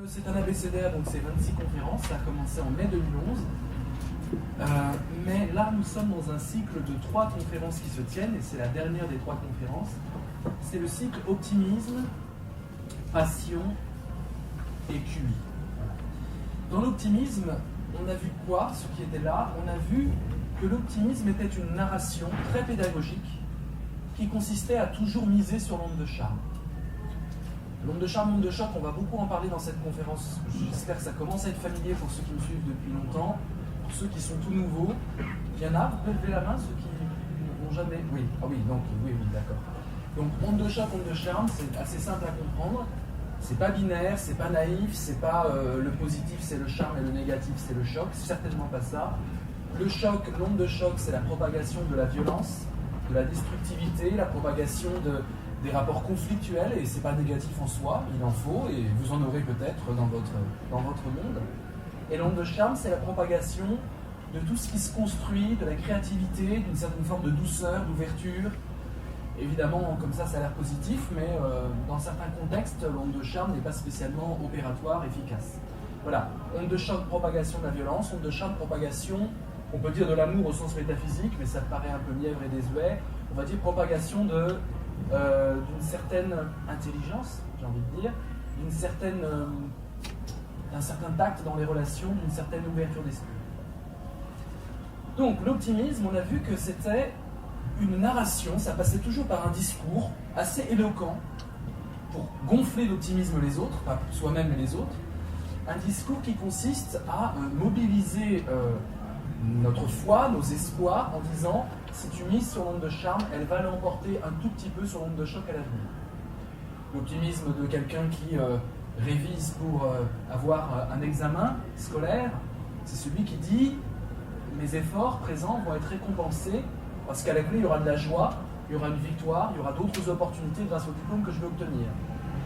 C'est un abécédaire, donc c'est 26 conférences, ça a commencé en mai 2011. Mais là, nous sommes dans un cycle de 3 conférences qui se tiennent, et c'est la dernière des 3 conférences. C'est le cycle optimisme, passion et QI. Dans l'optimisme, on a vu quoi, ce qui était là? On a vu que l'optimisme était une narration très pédagogique qui consistait à toujours miser sur l'onde de charme. L'onde de charme, l'onde de choc, on va beaucoup en parler dans cette conférence. J'espère que ça commence à être familier pour ceux qui me suivent depuis longtemps. Pour ceux qui sont tout nouveaux, il y en a, vous pouvez lever la main, ceux qui n'ont jamais... Oui, ah oui, donc, oui, d'accord. Donc, onde de choc, onde de charme, c'est assez simple à comprendre. C'est pas binaire, c'est pas naïf, c'est pas le positif c'est le charme et le négatif c'est le choc, c'est certainement pas ça. Le choc, l'onde de choc, c'est la propagation de la violence, de la destructivité, la propagation des rapports conflictuels, et c'est pas négatif en soi, il en faut, et vous en aurez peut-être dans votre monde. Et l'onde de charme, c'est la propagation de tout ce qui se construit, de la créativité, d'une certaine forme de douceur, d'ouverture. Évidemment, comme ça a l'air positif, mais dans certains contextes, l'onde de charme n'est pas spécialement opératoire, efficace. Voilà, onde de choc, propagation de la violence, onde de charme, propagation, on peut dire de l'amour au sens métaphysique, mais ça paraît un peu mièvre et désuet. On va dire propagation d'une certaine intelligence, j'ai envie de dire, d'un certain tact dans les relations, d'une certaine ouverture d'esprit. Donc l'optimisme, on a vu que c'était une narration, ça passait toujours par un discours assez éloquent pour gonfler d'optimisme les autres, pas pour soi-même et les autres, un discours qui consiste à mobiliser notre foi, nos espoirs, en disant si tu mises sur l'onde de charme, elle va l'emporter un tout petit peu sur l'onde de choc à l'avenir. L'optimisme de quelqu'un qui révise pour avoir un examen scolaire, c'est celui qui dit mes efforts présents vont être récompensés parce qu'à la clé il y aura de la joie, il y aura une victoire, il y aura d'autres opportunités grâce au diplôme que je vais obtenir.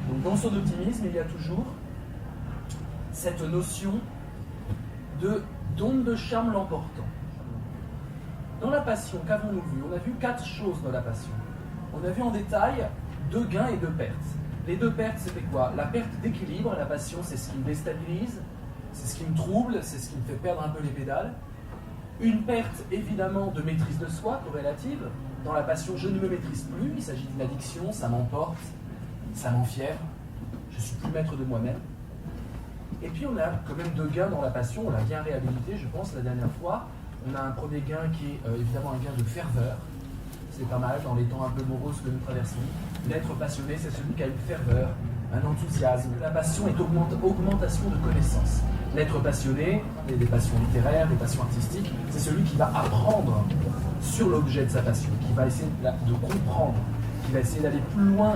Donc dans son optimisme, il y a toujours cette notion d'onde de charme l'emportant. Dans la passion, qu'avons-nous vu? On a vu 4 choses dans la passion. On a vu en détail 2 gains et 2 pertes. Les 2 pertes, c'était quoi? La perte d'équilibre, la passion, c'est ce qui me déstabilise, c'est ce qui me trouble, c'est ce qui me fait perdre un peu les pédales. Une perte, évidemment, de maîtrise de soi, corrélative. Dans la passion, je ne me maîtrise plus, il s'agit d'une addiction, ça m'emporte, ça m'enfière, je ne suis plus maître de moi-même. Et puis on a quand même 2 gains dans la passion, on l'a bien réhabilité, je pense, la dernière fois. On a un premier gain qui est évidemment un gain de ferveur. C'est pas mal dans les temps un peu moroses que nous traversons. L'être passionné, c'est celui qui a une ferveur, un enthousiasme. La passion est augmentation de connaissances. L'être passionné, des passions littéraires, des passions artistiques, c'est celui qui va apprendre sur l'objet de sa passion, qui va essayer de comprendre, qui va essayer d'aller plus loin,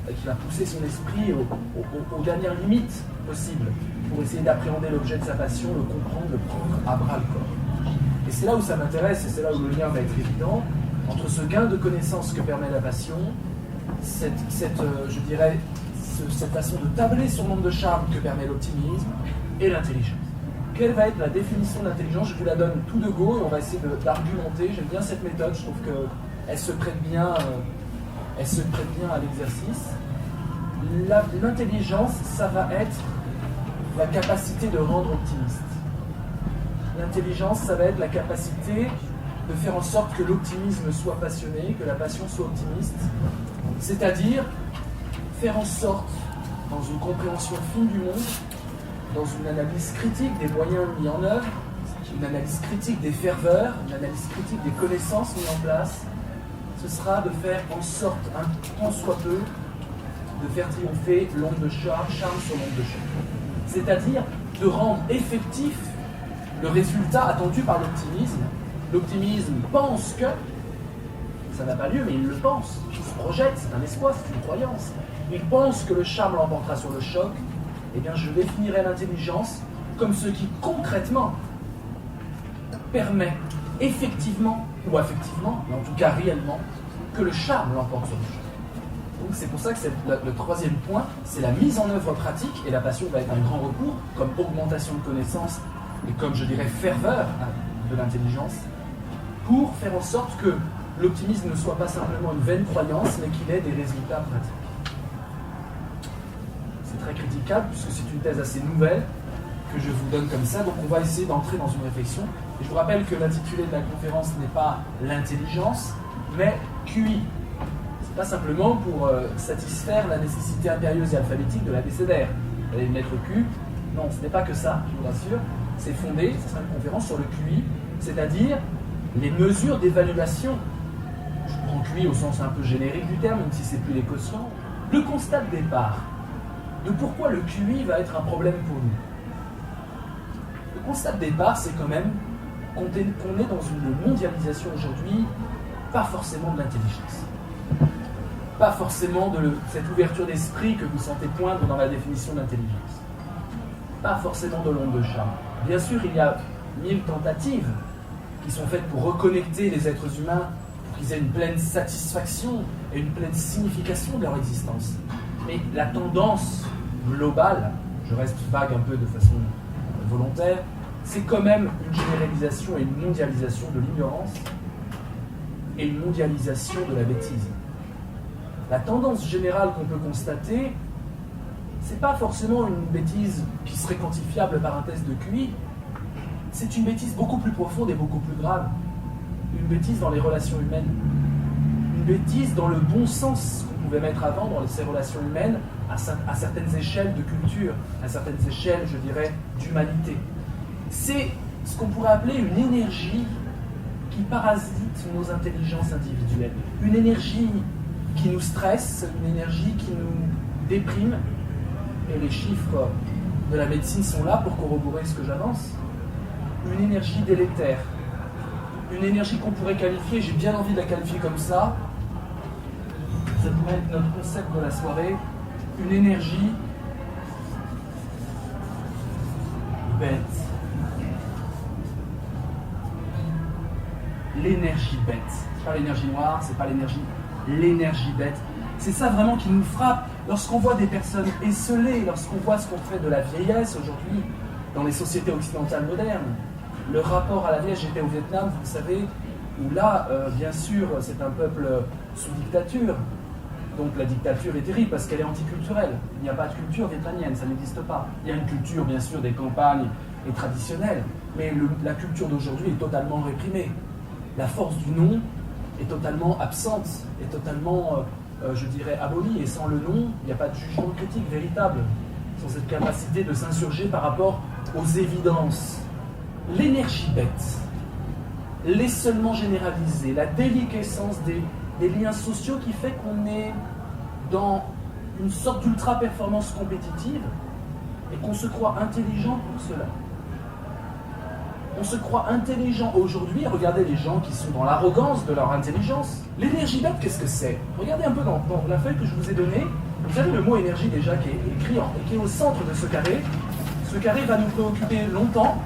qui va pousser son esprit aux dernières limites possibles pour essayer d'appréhender l'objet de sa passion, le comprendre, le prendre à bras le corps. Et c'est là où ça m'intéresse, et c'est là où le lien va être évident, entre ce gain de connaissance que permet la passion, cette façon de tabler sur l'onde de charme que permet l'optimisme, et l'intelligence. Quelle va être la définition de l'intelligence? Je vous la donne tout de go et on va essayer d'argumenter. J'aime bien cette méthode, je trouve qu'elle se prête bien, à l'exercice. L'intelligence, ça va être la capacité de rendre optimiste. L'intelligence, ça va être la capacité de faire en sorte que l'optimisme soit passionné, que la passion soit optimiste, c'est-à-dire faire en sorte, dans une compréhension fine du monde, dans une analyse critique des moyens mis en œuvre, une analyse critique des ferveurs, une analyse critique des connaissances mises en place, ce sera de faire en sorte, un tant soit peu, de faire triompher l'onde de charme sur l'onde de choc. C'est-à-dire de rendre effectif le résultat attendu par l'optimisme. L'optimisme pense que, ça n'a pas lieu, mais il le pense, il se projette, c'est un espoir, c'est une croyance. Il pense que le charme l'emportera sur le choc. Eh bien, je définirai l'intelligence comme ce qui, concrètement, permet effectivement, ou affectivement, mais en tout cas réellement, que le charme l'emporte sur le choc. Donc c'est pour ça que le 3e point, c'est la mise en œuvre pratique, et la passion va être un grand recours, comme augmentation de connaissances, et comme, je dirais, ferveur de l'intelligence, pour faire en sorte que l'optimisme ne soit pas simplement une vaine croyance, mais qu'il ait des résultats pratiques. C'est très critiquable, puisque c'est une thèse assez nouvelle que je vous donne comme ça. Donc on va essayer d'entrer dans une réflexion. Et je vous rappelle que l'intitulé de la conférence n'est pas l'intelligence, mais QI. C'est pas simplement pour satisfaire la nécessité impérieuse et alphabétique de l'abécédaire. Vous allez mettre Q. Non, ce n'est pas que ça, je vous rassure. C'est fondé, ce sera une conférence sur le QI, c'est-à-dire les mesures d'évaluation. Je prends QI au sens un peu générique du terme, même si c'est plus les quotients. Le constat de départ de pourquoi le QI va être un problème pour nous. Le constat de départ, c'est quand même qu'on est dans une mondialisation aujourd'hui, pas forcément de l'intelligence. Pas forcément de cette ouverture d'esprit que vous sentez poindre dans la définition d'intelligence. Pas forcément de l'onde de charme. Bien sûr, il y a 1000 tentatives qui sont faites pour reconnecter les êtres humains, pour qu'ils aient une pleine satisfaction et une pleine signification de leur existence. Mais la tendance globale, je reste vague un peu de façon volontaire, c'est quand même une généralisation et une mondialisation de l'ignorance et une mondialisation de la bêtise. La tendance générale qu'on peut constater, c'est pas forcément une bêtise qui serait quantifiable par un test de QI, c'est une bêtise beaucoup plus profonde et beaucoup plus grave. Une bêtise dans les relations humaines. Une bêtise dans le bon sens qu'on pouvait mettre avant dans ces relations humaines à certaines échelles de culture, à certaines échelles, je dirais, d'humanité. C'est ce qu'on pourrait appeler une énergie qui parasite nos intelligences individuelles. Une énergie qui nous stresse, une énergie qui nous déprime. Et les chiffres de la médecine sont là pour corroborer ce que j'avance. Une énergie délétère. Une énergie qu'on pourrait qualifier, j'ai bien envie de la qualifier comme ça pourrait être notre concept de la soirée, une énergie bête. L'énergie bête. C'est pas l'énergie noire, c'est pas l'énergie bête. C'est ça vraiment qui nous frappe lorsqu'on voit des personnes esseulées, lorsqu'on voit ce qu'on fait de la vieillesse aujourd'hui dans les sociétés occidentales modernes. Le rapport à la vieillesse, j'étais au Vietnam, vous le savez, où là, bien sûr, c'est un peuple sous dictature. Donc la dictature est terrible parce qu'elle est anticulturelle. Il n'y a pas de culture vietnamienne, ça n'existe pas. Il y a une culture, bien sûr, des campagnes et traditionnelle, mais la culture d'aujourd'hui est totalement réprimée. La force du nom est totalement absente, est totalement, je dirais, abolie. Et sans le nom, il n'y a pas de jugement critique véritable, sans cette capacité de s'insurger par rapport aux évidences. L'énergie bête, l'esseulement généralisé, la déliquescence des liens sociaux qui fait qu'on est dans une sorte d'ultra-performance compétitive et qu'on se croit intelligent pour cela. On se croit intelligent aujourd'hui. Regardez les gens qui sont dans l'arrogance de leur intelligence. L'énergie bête, qu'est-ce que c'est? Regardez un peu dans la feuille que je vous ai donnée. Vous avez le mot énergie déjà qui est écrit et qui est au centre de ce carré. Ce carré va nous préoccuper longtemps.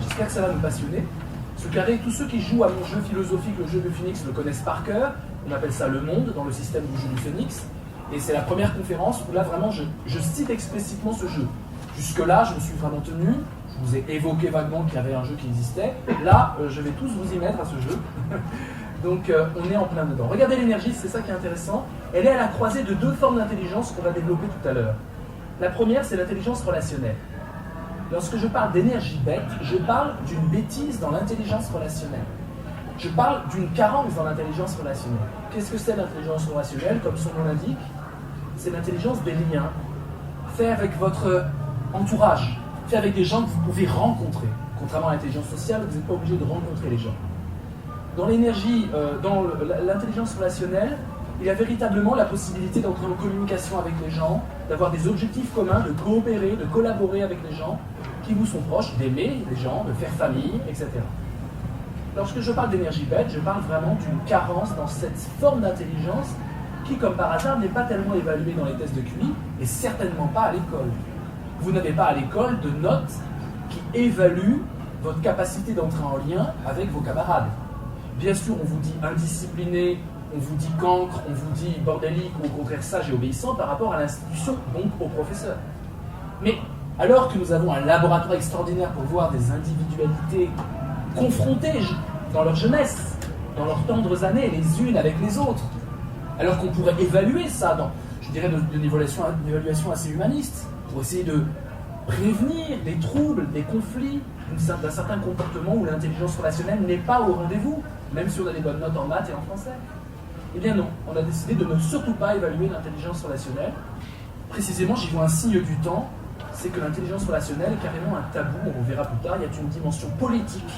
J'espère que ça va nous passionner. Ce carré, tous ceux qui jouent à mon jeu philosophique, le jeu du Phénix, le connaissent par cœur. On appelle ça le monde dans le système du jeu du Phénix. Et c'est la première conférence où là vraiment je cite explicitement ce jeu. Jusque-là, je me suis vraiment tenu. Je vous ai évoqué vaguement qu'il y avait un jeu qui existait. Là, je vais tous vous y mettre à ce jeu. Donc on est en plein dedans. Regardez l'énergie, c'est ça qui est intéressant. Elle est à la croisée de deux formes d'intelligence qu'on va développer tout à l'heure. La première, c'est l'intelligence relationnelle. Lorsque je parle d'énergie bête, je parle d'une bêtise dans l'intelligence relationnelle. Je parle d'une carence dans l'intelligence relationnelle. Qu'est-ce que c'est l'intelligence relationnelle? Comme son nom l'indique, c'est l'intelligence des liens. Fait avec votre entourage, fait avec des gens que vous pouvez rencontrer. Contrairement à l'intelligence sociale, vous n'êtes pas obligé de rencontrer les gens. Dans l'énergie, dans l'intelligence relationnelle, il y a véritablement la possibilité d'entrer en communication avec les gens, d'avoir des objectifs communs, de coopérer, de collaborer avec les gens qui vous sont proches, d'aimer les gens, de faire famille, etc. Lorsque je parle d'énergie bête, je parle vraiment d'une carence dans cette forme d'intelligence qui, comme par hasard, n'est pas tellement évaluée dans les tests de QI et certainement pas à l'école. Vous n'avez pas à l'école de notes qui évaluent votre capacité d'entrer en lien avec vos camarades. Bien sûr, on vous dit indiscipliné, on vous dit cancre, on vous dit bordélique ou au contraire sage et obéissant par rapport à l'institution, donc au professeur. Mais alors que nous avons un laboratoire extraordinaire pour voir des individualités confrontées dans leur jeunesse, dans leurs tendres années, les unes avec les autres, alors qu'on pourrait évaluer ça je dirais, d'une évaluation assez humaniste, pour essayer de prévenir des troubles, des conflits, d'un certain comportement où l'intelligence relationnelle n'est pas au rendez-vous, même si on a des bonnes notes en maths et en français. Eh bien non, on a décidé de ne surtout pas évaluer l'intelligence relationnelle. Précisément, j'y vois un signe du temps, c'est que l'intelligence relationnelle est carrément un tabou, on verra plus tard, il y a une dimension politique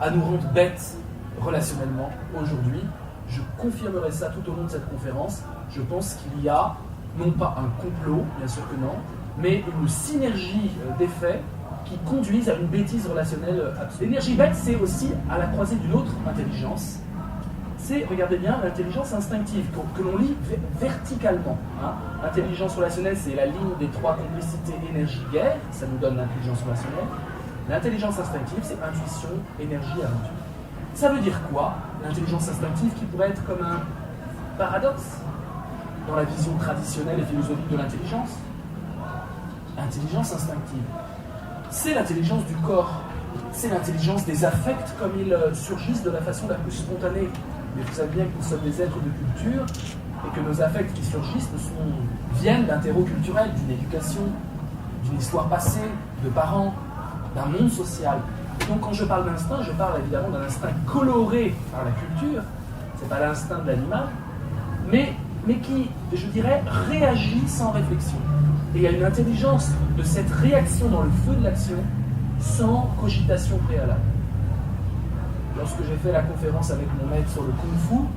à nous rendre bêtes relationnellement aujourd'hui. Je confirmerai ça tout au long de cette conférence. Je pense qu'il y a, non pas un complot, bien sûr que non, mais une synergie d'effets qui conduisent à une bêtise relationnelle absolue. L'énergie bête, c'est aussi à la croisée d'une autre intelligence. C'est, regardez bien, l'intelligence instinctive, que l'on lit verticalement. L'intelligence relationnelle, c'est la ligne des trois complicités énergie-guerre, ça nous donne l'intelligence relationnelle. L'intelligence instinctive, c'est intuition, énergie, aventure. Ça veut dire quoi, l'intelligence instinctive, qui pourrait être comme un paradoxe dans la vision traditionnelle et philosophique de l'intelligence? Intelligence instinctive, c'est l'intelligence du corps, c'est l'intelligence des affects comme ils surgissent de la façon la plus spontanée. Mais vous savez bien que nous sommes des êtres de culture et que nos affects qui surgissent viennent d'un terreau culturel, d'une éducation, d'une histoire passée, de parents, d'un monde social. Et donc quand je parle d'instinct, je parle évidemment d'un instinct coloré par la culture, c'est pas l'instinct de l'animal, mais qui, je dirais, réagit sans réflexion. Et il y a une intelligence de cette réaction dans le feu de l'action sans cogitation préalable. Lorsque j'ai fait la conférence avec mon maître sur le Kung Fu,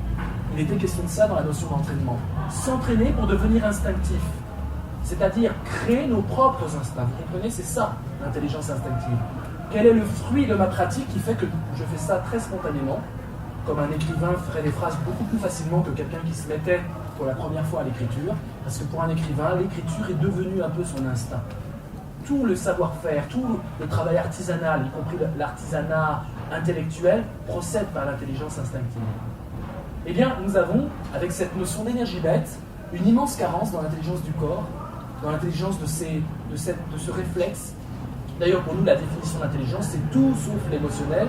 il était question de ça dans la notion d'entraînement. S'entraîner pour devenir instinctif, c'est-à-dire créer nos propres instincts. Vous comprenez, c'est ça, l'intelligence instinctive. Quel est le fruit de ma pratique qui fait que je fais ça très spontanément, comme un écrivain ferait des phrases beaucoup plus facilement que quelqu'un qui se mettait pour la première fois à l'écriture, parce que pour un écrivain, l'écriture est devenue un peu son instinct. Tout le savoir-faire, tout le travail artisanal, y compris l'artisanat intellectuel, procède par l'intelligence instinctive. Eh bien, nous avons, avec cette notion d'énergie bête, une immense carence dans l'intelligence du corps, dans l'intelligence de ce réflexe. D'ailleurs, pour nous, la définition d'intelligence, c'est tout sauf l'émotionnel.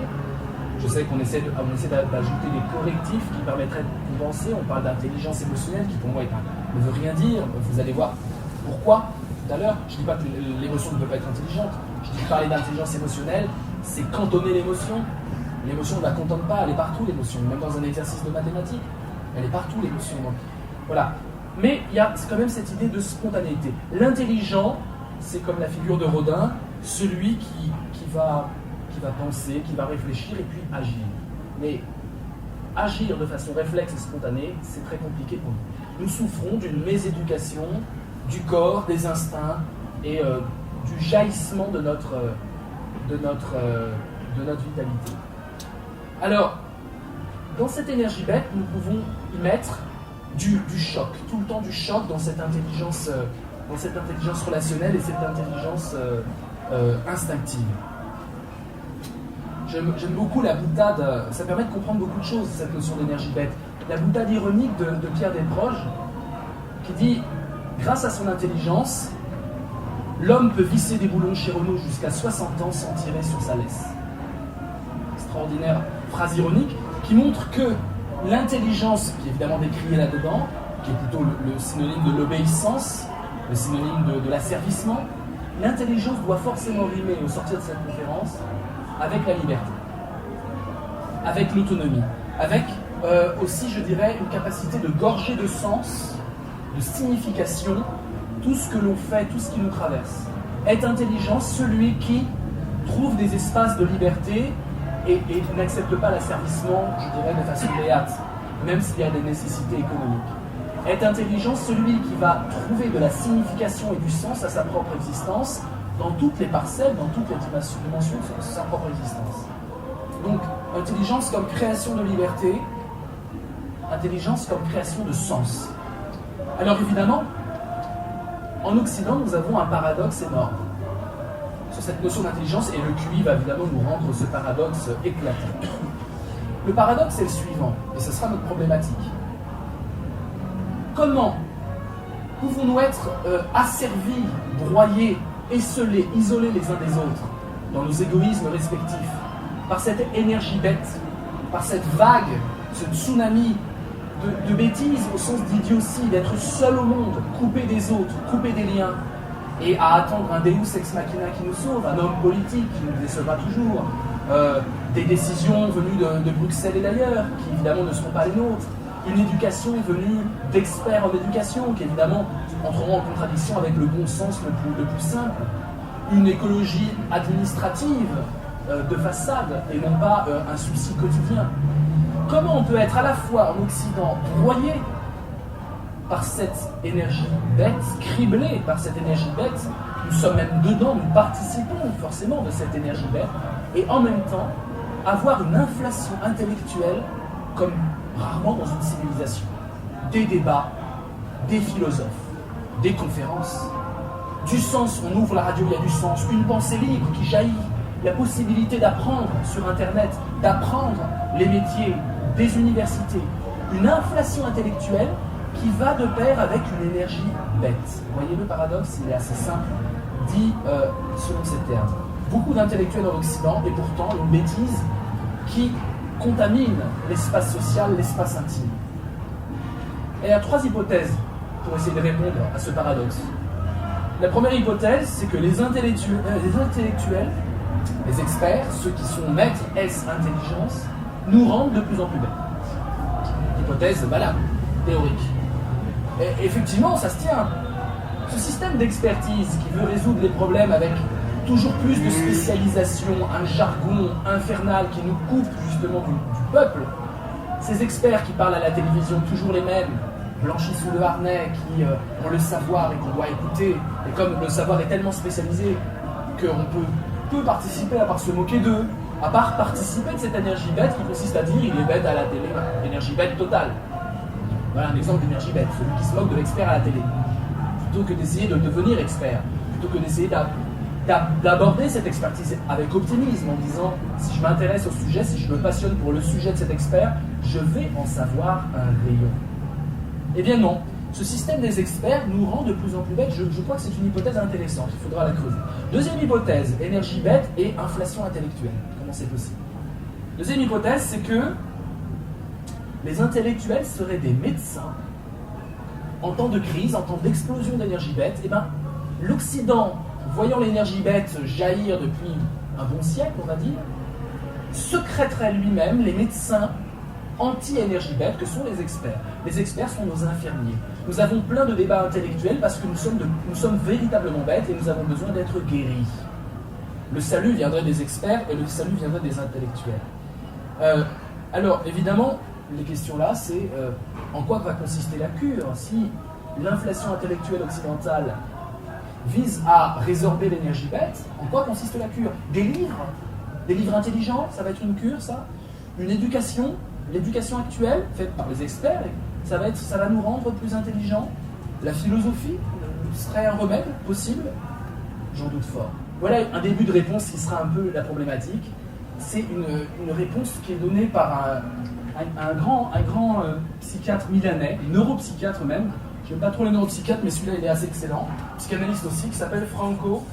Je sais qu'on essaie d'ajouter des correctifs qui permettraient de compenser. On parle d'intelligence émotionnelle, qui pour moi ne veut rien dire. Vous allez voir pourquoi tout à l'heure. Je ne dis pas que l'émotion ne peut pas être intelligente. Je dis que parler d'intelligence émotionnelle, c'est cantonner l'émotion. L'émotion ne la cantonne pas, elle est partout l'émotion. Même dans un exercice de mathématiques, elle est partout l'émotion. Voilà. Mais il y a quand même cette idée de spontanéité. L'intelligent, c'est comme la figure de Rodin, celui qui va penser, qui va réfléchir et puis agir. Mais agir de façon réflexe et spontanée, c'est très compliqué pour nous. Nous souffrons d'une méséducation du corps, des instincts et du jaillissement de notre vitalité. Alors, dans cette énergie bête, nous pouvons y mettre du choc, tout le temps du choc dans cette intelligence relationnelle et cette intelligence instinctive. J'aime beaucoup la boutade, ça permet de comprendre beaucoup de choses, cette notion d'énergie bête. La boutade ironique de Pierre Desproges, qui dit « Grâce à son intelligence, l'homme peut visser des boulons chez Renault jusqu'à 60 ans sans tirer sur sa laisse. » Extraordinaire phrase ironique qui montre que l'intelligence, qui est évidemment décriée là-dedans, qui est plutôt le synonyme de l'obéissance, le synonyme de l'asservissement, l'intelligence doit forcément rimer au sortir de cette conférence avec la liberté, avec l'autonomie, avec aussi, je dirais, une capacité de gorger de sens, de signification, tout ce que l'on fait, tout ce qui nous traverse. Est intelligent celui qui trouve des espaces de liberté et n'accepte pas l'asservissement, je dirais, de façon béate, même s'il y a des nécessités économiques. Est intelligent celui qui va trouver de la signification et du sens à sa propre existence, dans toutes les parcelles, dans toutes les dimensions de sa propre existence. Donc, intelligence comme création de liberté, intelligence comme création de sens. Alors évidemment, en Occident, nous avons un paradoxe énorme sur cette notion d'intelligence, et le QI va évidemment nous rendre ce paradoxe éclatant. Le paradoxe est le suivant, et ce sera notre problématique. Comment pouvons-nous être asservis, broyés, esselés, isolés les uns des autres, dans nos égoïsmes respectifs, par cette énergie bête, par cette vague, ce tsunami de bêtise au sens d'idiotie, d'être seul au monde, coupé des autres, coupé des liens, et à attendre un Deus ex machina qui nous sauve, un homme politique qui nous décevra toujours, des décisions venues de Bruxelles et d'ailleurs, qui évidemment ne seront pas les nôtres, une éducation venue d'experts en éducation, qui évidemment entreront en contradiction avec le bon sens le plus simple, une écologie administrative de façade et non pas un souci quotidien. Comment on peut être à la fois en Occident broyé par cette énergie bête, criblé par cette énergie bête, nous sommes même dedans, nous participons forcément de cette énergie bête, et en même temps avoir une inflation intellectuelle comme rarement dans une civilisation. Des débats, des philosophes, des conférences, du sens, on ouvre la radio, il y a du sens, une pensée libre qui jaillit, la possibilité d'apprendre sur Internet, d'apprendre les métiers des universités, une inflation intellectuelle qui va de pair avec une énergie bête. Vous voyez le paradoxe, il est assez simple, dit selon ces termes. Beaucoup d'intellectuels en Occident et pourtant une bêtise qui contamine l'espace social, l'espace intime. Et il y a 3 hypothèses pour essayer de répondre à ce paradoxe. La première hypothèse, c'est que les intellectuels, les experts, ceux qui sont maîtres intelligence, nous rendent de plus en plus bêtes. Hypothèse valable, théorique. Et effectivement, ça se tient. Ce système d'expertise qui veut résoudre les problèmes avec toujours plus de spécialisation, un jargon infernal qui nous coupe justement du peuple, ces experts qui parlent à la télévision, toujours les mêmes, blanchis sous le harnais, qui ont le savoir et qu'on doit écouter, et comme le savoir est tellement spécialisé qu'on peut participer à part se moquer d'eux, à part participer de cette énergie bête qui consiste à dire il est bête à la télé, énergie bête totale. Voilà un exemple d'énergie bête, celui qui se moque de l'expert à la télé. Plutôt que d'essayer de devenir expert, plutôt que d'essayer d'aborder cette expertise avec optimisme en disant si je m'intéresse au sujet, si je me passionne pour le sujet de cet expert, je vais en savoir un rayon. Eh bien non, ce système des experts nous rend de plus en plus bêtes. Je crois que c'est une hypothèse intéressante, il faudra la creuser. Deuxième hypothèse, énergie bête et inflation intellectuelle. Comment c'est possible? Deuxième hypothèse, c'est que les intellectuels seraient des médecins en temps de crise, en temps d'explosion d'énergie bête. Eh bien, l'Occident, voyant l'énergie bête jaillir depuis un bon siècle, on va dire, secrèterait lui-même les médecins anti-énergie bête que sont les experts. Les experts sont nos infirmiers. Nous avons plein de débats intellectuels parce que nous sommes véritablement bêtes et nous avons besoin d'être guéris. Le salut viendrait des experts et le salut viendrait des intellectuels. Alors, évidemment, les questions là, c'est en quoi va consister la cure? Si l'inflation intellectuelle occidentale vise à résorber l'énergie bête, en quoi consiste la cure? Des livres intelligents, ça va être une cure, ça? Une éducation, l'éducation actuelle, faite par les experts, ça va nous rendre plus intelligents? La philosophie serait un remède possible? J'en doute fort. Voilà un début de réponse qui sera un peu la problématique. C'est une réponse qui est donnée par un grand psychiatre milanais, neuropsychiatre même. Je n'aime pas trop les neuropsychiatres, mais celui-là il est assez excellent. Psychanalyste aussi, qui s'appelle Franco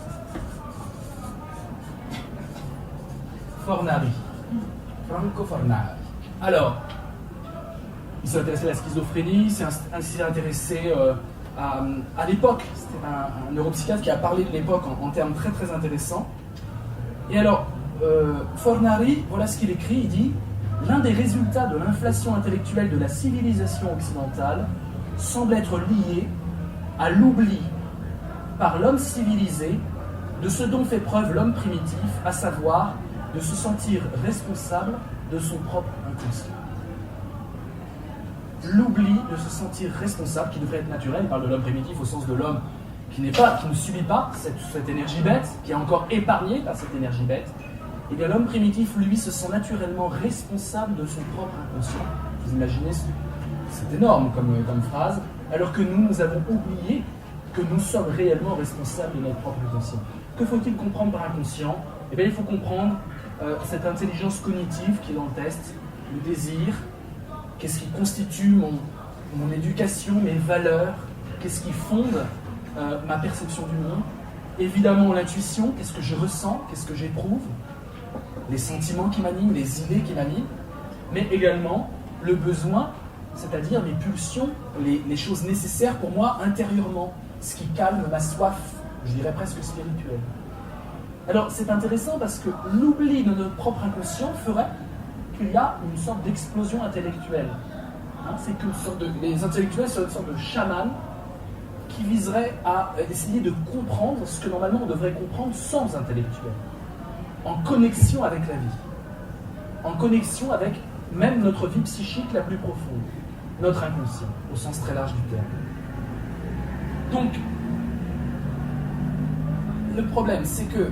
Fornari. Alors, il s'est intéressé à la schizophrénie, il s'est intéressé à l'époque. C'était un neuropsychiatre qui a parlé de l'époque en termes très très intéressants. Et alors, Fornari, voilà ce qu'il écrit, il dit « L'un des résultats de l'inflation intellectuelle de la civilisation occidentale semble être lié à l'oubli par l'homme civilisé de ce dont fait preuve l'homme primitif, à savoir de se sentir responsable de son propre inconscient. » L'oubli de se sentir responsable, qui devrait être naturel, il parle de l'homme primitif au sens de l'homme qui ne subit pas cette énergie bête, qui est encore épargné par cette énergie bête. Et bien l'homme primitif, lui, se sent naturellement responsable de son propre inconscient. Vous imaginez, c'est énorme comme phrase, alors que nous avons oublié que nous sommes réellement responsables de notre propre inconscient. Que faut-il comprendre par inconscient? Eh bien, il faut comprendre cette intelligence cognitive qui est dans le test, le désir, qu'est-ce qui constitue mon éducation, mes valeurs, qu'est-ce qui fonde ma perception du monde. Évidemment, l'intuition, qu'est-ce que je ressens, qu'est-ce que j'éprouve, les sentiments qui m'animent, les idées qui m'animent, mais également le besoin c'est-à-dire mes pulsions, les choses nécessaires pour moi intérieurement, ce qui calme ma soif, je dirais presque spirituelle. Alors c'est intéressant parce que l'oubli de notre propre inconscient ferait qu'il y a une sorte d'explosion intellectuelle. C'est que les intellectuels seraient une sorte de chaman qui viserait à essayer de comprendre ce que normalement on devrait comprendre sans intellectuel, en connexion avec la vie, en connexion avec même notre vie psychique la plus profonde, notre inconscient, au sens très large du terme. Donc, le problème, c'est que,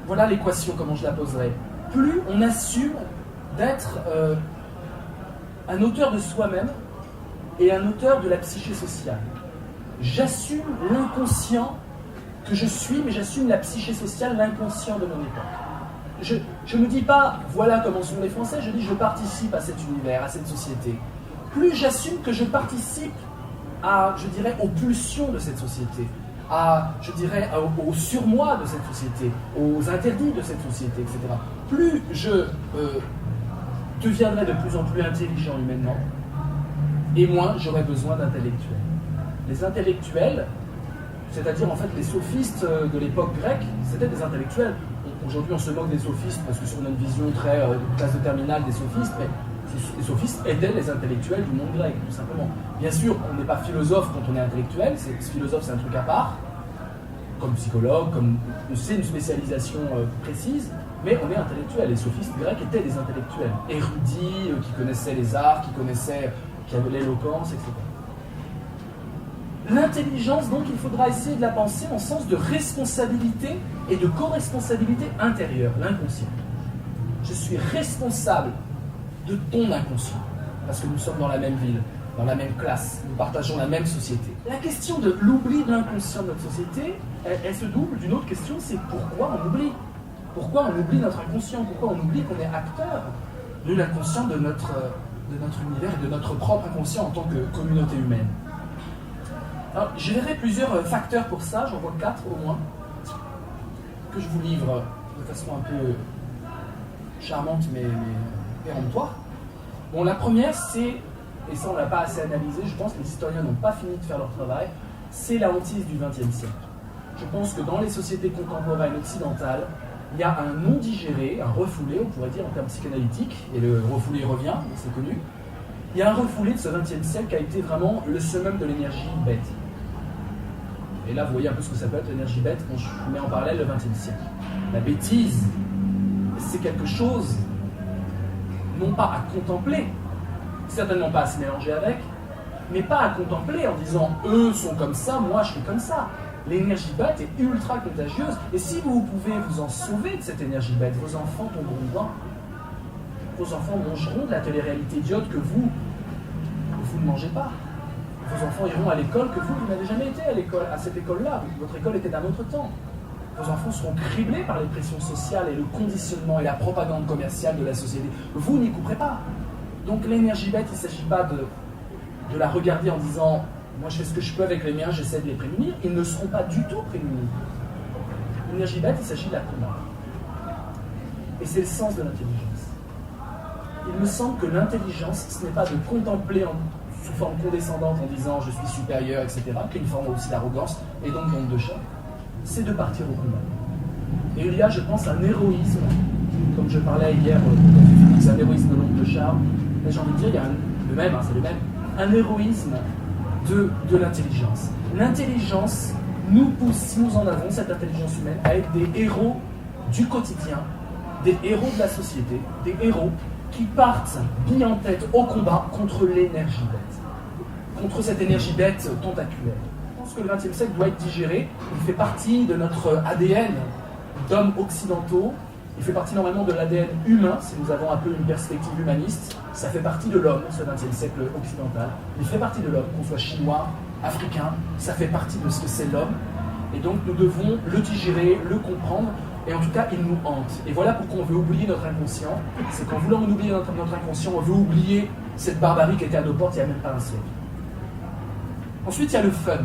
voilà l'équation, comment je la poserai. Plus on assume d'être un auteur de soi-même et un auteur de la psyché sociale. J'assume l'inconscient que je suis, mais j'assume la psyché sociale, l'inconscient de mon époque. Je ne me dis pas, voilà comment sont les Français, je dis, je participe à cet univers, à cette société. Plus j'assume que je participe à, je dirais, aux pulsions de cette société, à, je dirais, au surmoi de cette société, aux interdits de cette société, etc. Plus je deviendrai de plus en plus intelligent humainement, et moins j'aurai besoin d'intellectuels. Les intellectuels, c'est-à-dire en fait les sophistes de l'époque grecque, c'était des intellectuels. Aujourd'hui on se moque des sophistes parce que sur notre vision très classe de terminale des sophistes, mais les sophistes étaient les intellectuels du monde grec, tout simplement. Bien sûr, on n'est pas philosophe quand on est intellectuel, philosophe c'est un truc à part, comme psychologue, comme c'est une spécialisation précise, mais on est intellectuel. Les sophistes grecs étaient des intellectuels, érudits, qui connaissaient les arts, qui avaient l'éloquence, etc. L'intelligence, donc, il faudra essayer de la penser en sens de responsabilité et de co-responsabilité intérieure, l'inconscient. Je suis responsable de ton inconscient, parce que nous sommes dans la même ville, dans la même classe, nous partageons la même société. La question de l'oubli de l'inconscient de notre société, elle se double d'une autre question, c'est pourquoi on oublie. Pourquoi on oublie notre inconscient? Pourquoi on oublie qu'on est acteur de l'inconscient de notre univers et de notre propre inconscient en tant que communauté humaine? Alors, je verrai plusieurs facteurs pour ça, j'en vois 4 au moins, que je vous livre de façon un peu charmante mais péremptoire. Bon, la première, c'est, et ça on ne l'a pas assez analysé, je pense que les historiens n'ont pas fini de faire leur travail, c'est la hantise du XXe siècle. Je pense que dans les sociétés contemporaines occidentales, il y a un non digéré, un refoulé, on pourrait dire en termes psychanalytiques, et le refoulé revient, c'est connu. Il y a un refoulé de ce XXe siècle qui a été vraiment le summum de l'énergie bête. Et là, vous voyez un peu ce que ça peut être l'énergie bête quand je mets en parallèle le XXe siècle. La bêtise, c'est quelque chose, non pas à contempler, certainement pas à se mélanger avec, mais pas à contempler en disant « eux sont comme ça, moi je suis comme ça ». L'énergie bête est ultra contagieuse, et si vous pouvez vous en sauver de cette énergie bête, vos enfants tomberont dedans. Vos enfants mangeront de la télé-réalité idiote que vous ne mangez pas. Vos enfants iront à l'école que vous n'avez jamais été à cette école-là. Votre école était d'un autre temps. Vos enfants seront criblés par les pressions sociales et le conditionnement et la propagande commerciale de la société. Vous n'y couperez pas. Donc l'énergie bête, il ne s'agit pas de la regarder en disant « moi je fais ce que je peux avec les miens, j'essaie de les prémunir ». Ils ne seront pas du tout prémunis. L'énergie bête, il s'agit de la combattre. Et c'est le sens de l'intelligence. Il me semble que l'intelligence, ce n'est pas de contempler sous forme condescendante en disant je suis supérieur, etc., qui est une forme aussi d'arrogance et donc d'onde de chat, c'est de partir au combat. Et il y a, je pense, un héroïsme, comme je parlais hier, c'est un héroïsme de l'onde de chat, mais j'ai envie de dire, il y a le même, c'est le même, un héroïsme de l'intelligence. L'intelligence nous pousse, si nous en avons cette intelligence humaine, à être des héros du quotidien, des héros de la société, des héros qui partent bien en tête au combat contre l'énergie bête, contre cette énergie bête tentaculaire. Je pense que le XXe siècle doit être digéré, il fait partie de notre ADN d'hommes occidentaux, il fait partie normalement de l'ADN humain, si nous avons un peu une perspective humaniste, ça fait partie de l'homme, ce XXe siècle occidental, il fait partie de l'homme, qu'on soit chinois, africain, ça fait partie de ce que c'est l'homme, et donc nous devons le digérer, le comprendre, et en tout cas, il nous hante. Et voilà pourquoi on veut oublier notre inconscient. C'est qu'en voulant oublier notre inconscient, on veut oublier cette barbarie qui était à nos portes il n'y a même pas un siècle. Ensuite, il y a le fun.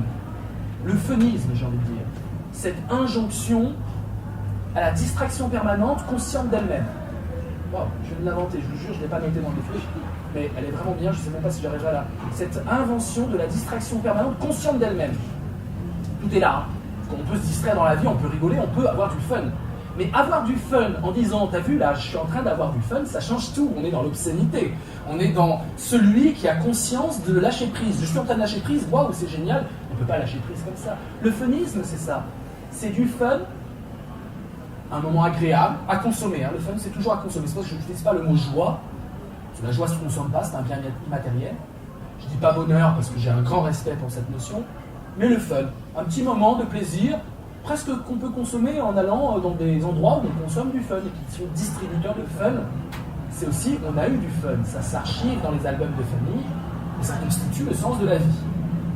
Le funisme, j'ai envie de dire. Cette injonction à la distraction permanente, consciente d'elle-même. Wow, je viens de l'inventer, je vous jure, je ne l'ai pas noté dans les fiches. mais elle est vraiment bien, je ne sais même pas si j'arriverai là. Cette invention de la distraction permanente consciente d'elle-même. Tout est là. Hein. On peut se distraire dans la vie, on peut rigoler, on peut avoir du fun. Mais avoir du fun en disant, t'as vu là, je suis en train d'avoir du fun, ça change tout. On est dans l'obscénité. On est dans celui qui a conscience de lâcher prise. Je suis en train de lâcher prise, waouh, c'est génial. On ne peut pas lâcher prise comme ça. Le funisme, c'est ça. C'est du fun, un moment agréable, à consommer. Hein. Le fun, c'est toujours à consommer. C'est pour ça que je n'utilise pas le mot joie. Parce que la joie ne se consomme pas, c'est un bien immatériel. Je ne dis pas bonheur parce que j'ai un grand respect pour cette notion. Mais le fun, un petit moment de plaisir, presque qu'on peut consommer en allant dans des endroits où on consomme du fun et qui sont distributeurs de fun. C'est aussi, on a eu du fun, ça s'archive dans les albums de famille et ça constitue le sens de la vie.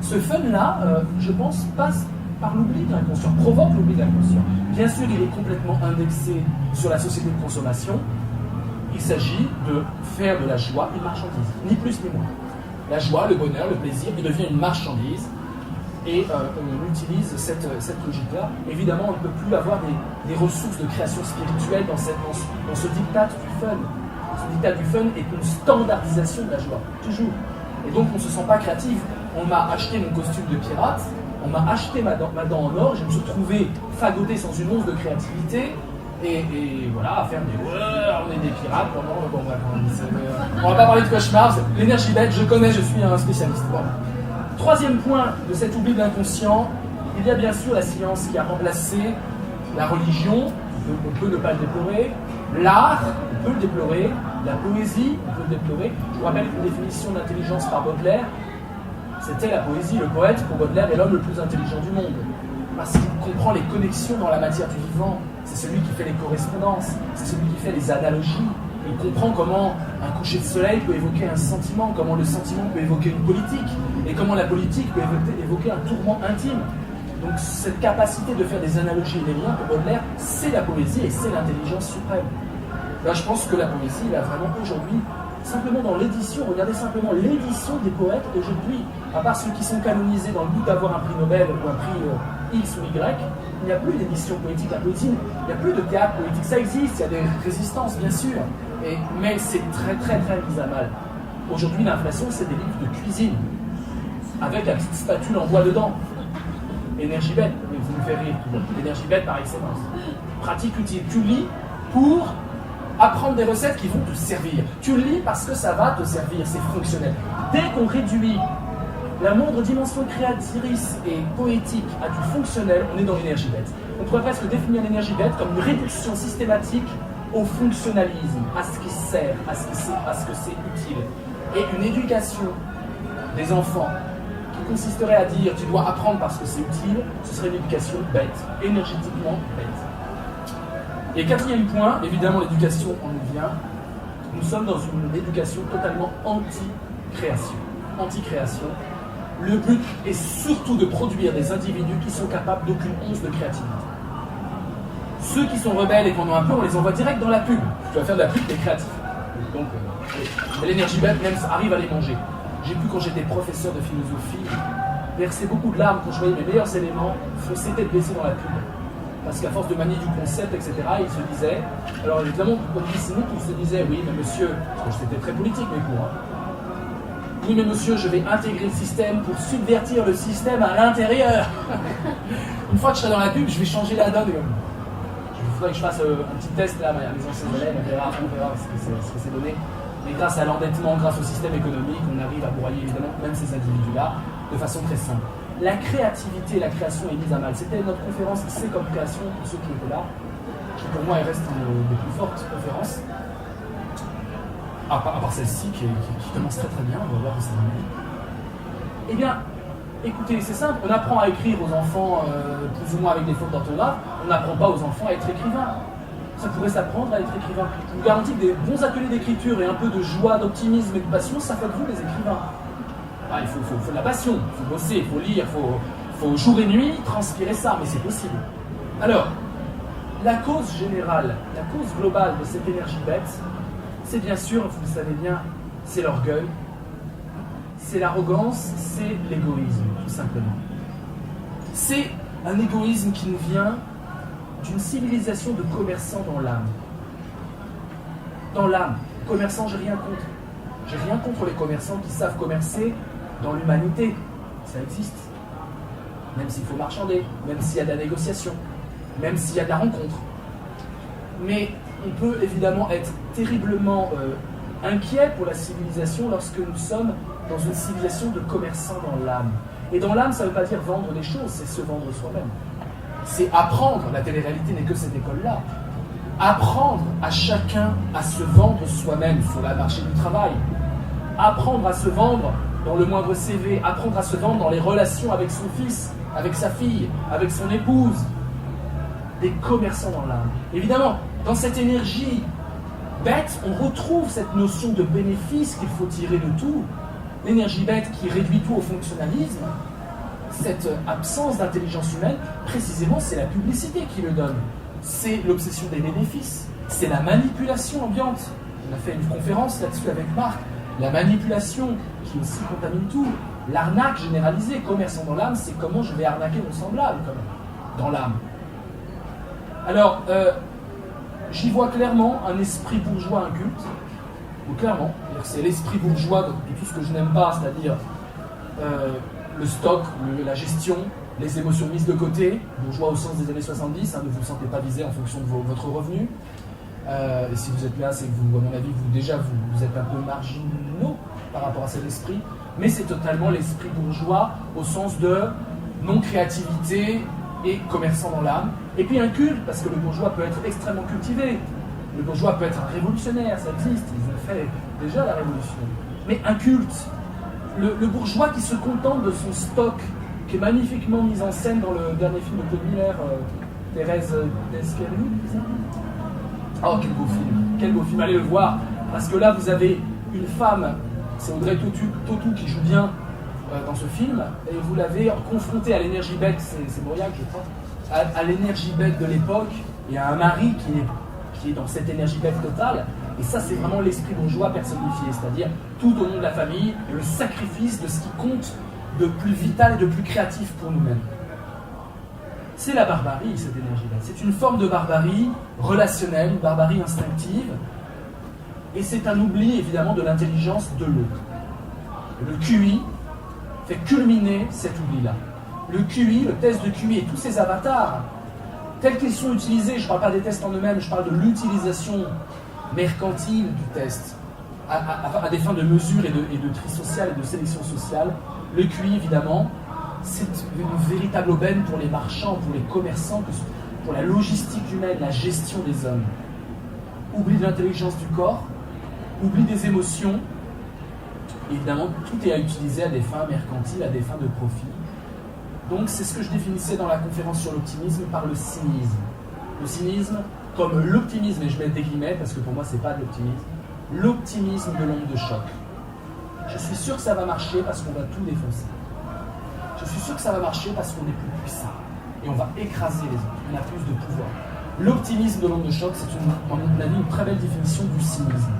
Ce fun-là, je pense, passe par l'oubli de l'inconscient, provoque l'oubli de l'inconscient. Bien sûr, il est complètement indexé sur la société de consommation. Il s'agit de faire de la joie une marchandise, ni plus ni moins. La joie, le bonheur, le plaisir, il devient une marchandise. Et on utilise cette logique-là. Évidemment, on ne peut plus avoir des ressources de création spirituelle dans ce diktat du fun. Ce diktat du fun est une standardisation de la joie, toujours. Et donc, on ne se sent pas créatif. On m'a acheté mon costume de pirate, on m'a acheté ma dent en or, je me suis trouvé fagoté sans une once de créativité, et voilà, à faire des on est des pirates, on va pas parler de cauchemars, l'énergie bête, je connais, je suis un spécialiste. Bon. Troisième point de cet oubli de l'inconscient, il y a bien sûr la science qui a remplacé la religion, on peut ne pas le déplorer, l'art, on peut le déplorer, la poésie, on peut le déplorer. Je vous rappelle une définition d'intelligence par Baudelaire, c'était la poésie, le poète, pour Baudelaire, est l'homme le plus intelligent du monde. Parce qu'il comprend les connexions dans la matière du vivant, c'est celui qui fait les correspondances, c'est celui qui fait les analogies. Il comprend comment un coucher de soleil peut évoquer un sentiment, comment le sentiment peut évoquer une politique, et comment la politique peut évoquer un tourment intime. Donc cette capacité de faire des analogies et des liens, pour Baudelaire, c'est la poésie et c'est l'intelligence suprême. Là, je pense que la poésie, il a vraiment aujourd'hui, simplement dans l'édition, regardez simplement l'édition des poètes aujourd'hui, à part ceux qui sont canonisés dans le but d'avoir un prix Nobel ou un prix X ou Y, il n'y a plus d'édition poétique. La poésie, il n'y a plus de théâtre poétique. Ça existe, il y a des résistances, bien sûr, mais c'est très très très mis à mal. Aujourd'hui, l'inflation, c'est des livres de cuisine, avec la petite spatule en bois dedans. Énergie bête, vous me faites rire, énergie bête par excellence. Pratique utile. Tu lis pour apprendre des recettes qui vont te servir. Tu lis parce que ça va te servir, c'est fonctionnel. Dès qu'on réduit la moindre dimension créatrice et poétique à du fonctionnel, on est dans l'énergie bête. On pourrait presque définir l'énergie bête comme une réduction systématique au fonctionnalisme, à ce qui sert, à ce que c'est utile. Et une éducation des enfants qui consisterait à dire tu dois apprendre parce que c'est utile, ce serait une éducation bête, énergétiquement bête. Et quatrième point, évidemment l'éducation en nous vient, nous sommes dans une éducation totalement anti-création. Anti-création. Le but est surtout de produire des individus qui sont capables d'aucune once de créativité. Ceux qui sont rebelles et qu'on a un peu, on les envoie direct dans la pub. Tu vas faire de la pub, t'es créatif. Donc, l'énergie bête, même, ça arrive à les manger. J'ai pu, quand j'étais professeur de philosophie, verser beaucoup de larmes quand je voyais mes meilleurs éléments foncer tête baissée dans la pub. Parce qu'à force de manier du concept, etc., il se disait, alors évidemment, comme cynique, il se disait, oui, mais monsieur, parce que c'était très politique mes cours, hein. Oui, mais monsieur, je vais intégrer le système pour subvertir le système à l'intérieur. Une fois que je serai dans la pub, je vais changer la donne. Il faudrait que je fasse un petit test là, à mes anciens élèves, on verra ce que c'est donné. Mais grâce à l'endettement, grâce au système économique, on arrive à broyer évidemment même ces individus-là de façon très simple. La créativité et la création est mise à mal. C'était notre conférence C'est comme création pour ceux qui étaient là, qui pour moi reste une des plus fortes conférences. À part celle-ci qui commence très très bien, on va voir où ça va aller. Eh bien, écoutez, c'est simple, on apprend à écrire aux enfants plus ou moins avec des fautes d'orthographe, on n'apprend pas aux enfants à être écrivains. Ça pourrait s'apprendre à être écrivain. Je vous garantis que des bons ateliers d'écriture et un peu de joie, d'optimisme et de passion, ça fait de vous les écrivains. Ah, il faut de la passion, il faut bosser, il faut lire, il faut jour et nuit transpirer ça, mais c'est possible. Alors, la cause générale, la cause globale de cette énergie bête, c'est bien sûr, vous le savez bien, c'est l'orgueil, c'est l'arrogance, c'est l'égoïsme, tout simplement. C'est un égoïsme qui nous vient d'une civilisation de commerçants dans l'âme. Dans l'âme. Commerçants, j'ai rien contre. J'ai rien contre les commerçants qui savent commercer dans l'humanité. Ça existe. Même s'il faut marchander, même s'il y a de la négociation, même s'il y a de la rencontre. Mais on peut évidemment être terriblement inquiet pour la civilisation lorsque nous sommes dans une civilisation de commerçants dans l'âme. Et dans l'âme, ça ne veut pas dire vendre des choses, c'est se vendre soi-même. C'est apprendre, la télé-réalité n'est que cette école-là, apprendre à chacun à se vendre soi-même sur le marché du travail, apprendre à se vendre dans le moindre CV, apprendre à se vendre dans les relations avec son fils, avec sa fille, avec son épouse. Des commerçants dans l'âme. Évidemment, dans cette énergie bête, on retrouve cette notion de bénéfice qu'il faut tirer de tout. L'énergie bête qui réduit tout au fonctionnalisme, cette absence d'intelligence humaine, précisément, c'est la publicité qui le donne. C'est l'obsession des bénéfices. C'est la manipulation ambiante. On a fait une conférence là-dessus avec Marc. La manipulation qui aussi contamine tout. L'arnaque généralisée, commerçant dans l'âme, c'est comment je vais arnaquer mon semblable, quand même, dans l'âme. Alors, j'y vois clairement un esprit bourgeois inculte. Ou clairement, c'est l'esprit bourgeois de tout ce que je n'aime pas, c'est-à-dire le stock, la gestion, les émotions mises de côté, bourgeois au sens des années 70, ne vous sentez pas visé en fonction de votre revenu. Et si vous êtes là, c'est que vous, à mon avis, vous êtes un peu marginaux par rapport à cet esprit. Mais c'est totalement l'esprit bourgeois au sens de non-créativité et commerçant dans l'âme. Et puis un culte, parce que le bourgeois peut être extrêmement cultivé. Le bourgeois peut être un révolutionnaire, ça existe, ils ont fait déjà la révolution. Mais un culte, le bourgeois qui se contente de son stock, qui est magnifiquement mis en scène dans le dernier film de Claude Miller, Thérèse d'Esquerry, c'est ça ? Oh, quel beau film, allez le voir, parce que là vous avez une femme, c'est Audrey Tautou qui joue bien dans ce film, et vous l'avez confrontée à l'énergie bête, c'est Mauriac je crois, à l'énergie bête de l'époque, et à un mari qui est dans cette énergie bête totale, et ça c'est vraiment l'esprit bourgeois personnifié, c'est-à-dire tout au nom de la famille, et le sacrifice de ce qui compte de plus vital et de plus créatif pour nous-mêmes. C'est la barbarie, cette énergie-là. C'est une forme de barbarie relationnelle, une barbarie instinctive, et c'est un oubli évidemment de l'intelligence de l'autre. Le QI fait culminer cet oubli-là. Le QI, le test de QI et tous ces avatars, tels qu'ils sont utilisés, je ne parle pas des tests en eux-mêmes, je parle de l'utilisation mercantile du test, à des fins de mesure et de tri social et de sélection sociale. Le QI, évidemment, c'est une véritable aubaine pour les marchands, pour les commerçants, pour la logistique humaine, la gestion des hommes. Oubli de l'intelligence du corps, oubli des émotions. Évidemment, tout est à utiliser à des fins mercantiles, à des fins de profit. Donc, c'est ce que je définissais dans la conférence sur l'optimisme par le cynisme. Le cynisme, comme l'optimisme, et je mets des guillemets parce que pour moi, c'est pas de l'optimisme, l'optimisme de l'onde de choc. Je suis sûr que ça va marcher parce qu'on va tout défoncer. Je suis sûr que ça va marcher parce qu'on est plus puissant. Et on va écraser les autres. On a plus de pouvoir. L'optimisme de l'onde de choc, c'est, à mon avis, une très belle définition du cynisme.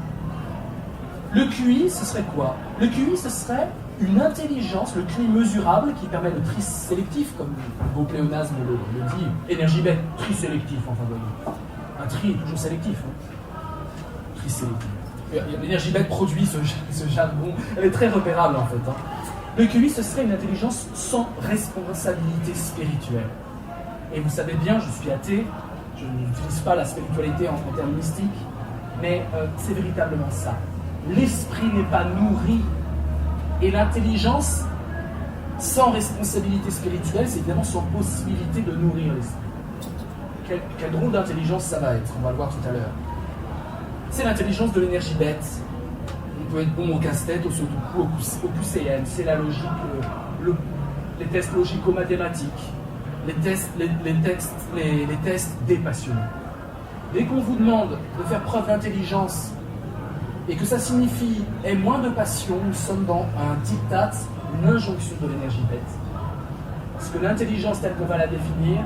Le QI, ce serait quoi? Le QI, ce serait une intelligence, le QI mesurable, qui permet le tri sélectif, comme le beau pléonasme le dit, énergie bête, tri sélectif, enfin, un tri est toujours sélectif. Hein. Tri sélectif. L'énergie bête produit ce jargon, elle est très repérable en fait. Hein. Le QI, ce serait une intelligence sans responsabilité spirituelle. Et vous savez bien, je suis athée, je n'utilise pas la spiritualité en termes mystiques, mais c'est véritablement ça. L'esprit n'est pas nourri, et l'intelligence sans responsabilité spirituelle, c'est évidemment sans possibilité de nourrir l'esprit. Quel drôle d'intelligence ça va être, on va le voir tout à l'heure. C'est l'intelligence de l'énergie bête. On peut être bon au casse-tête, au sudoku, au QCM, c'est la logique, les tests logico-mathématiques, les tests dépassionnés. Dès qu'on vous demande de faire preuve d'intelligence et que ça signifie aie moins de passion, nous sommes dans un diktat, une injonction de l'énergie bête. Parce que l'intelligence telle qu'on va la définir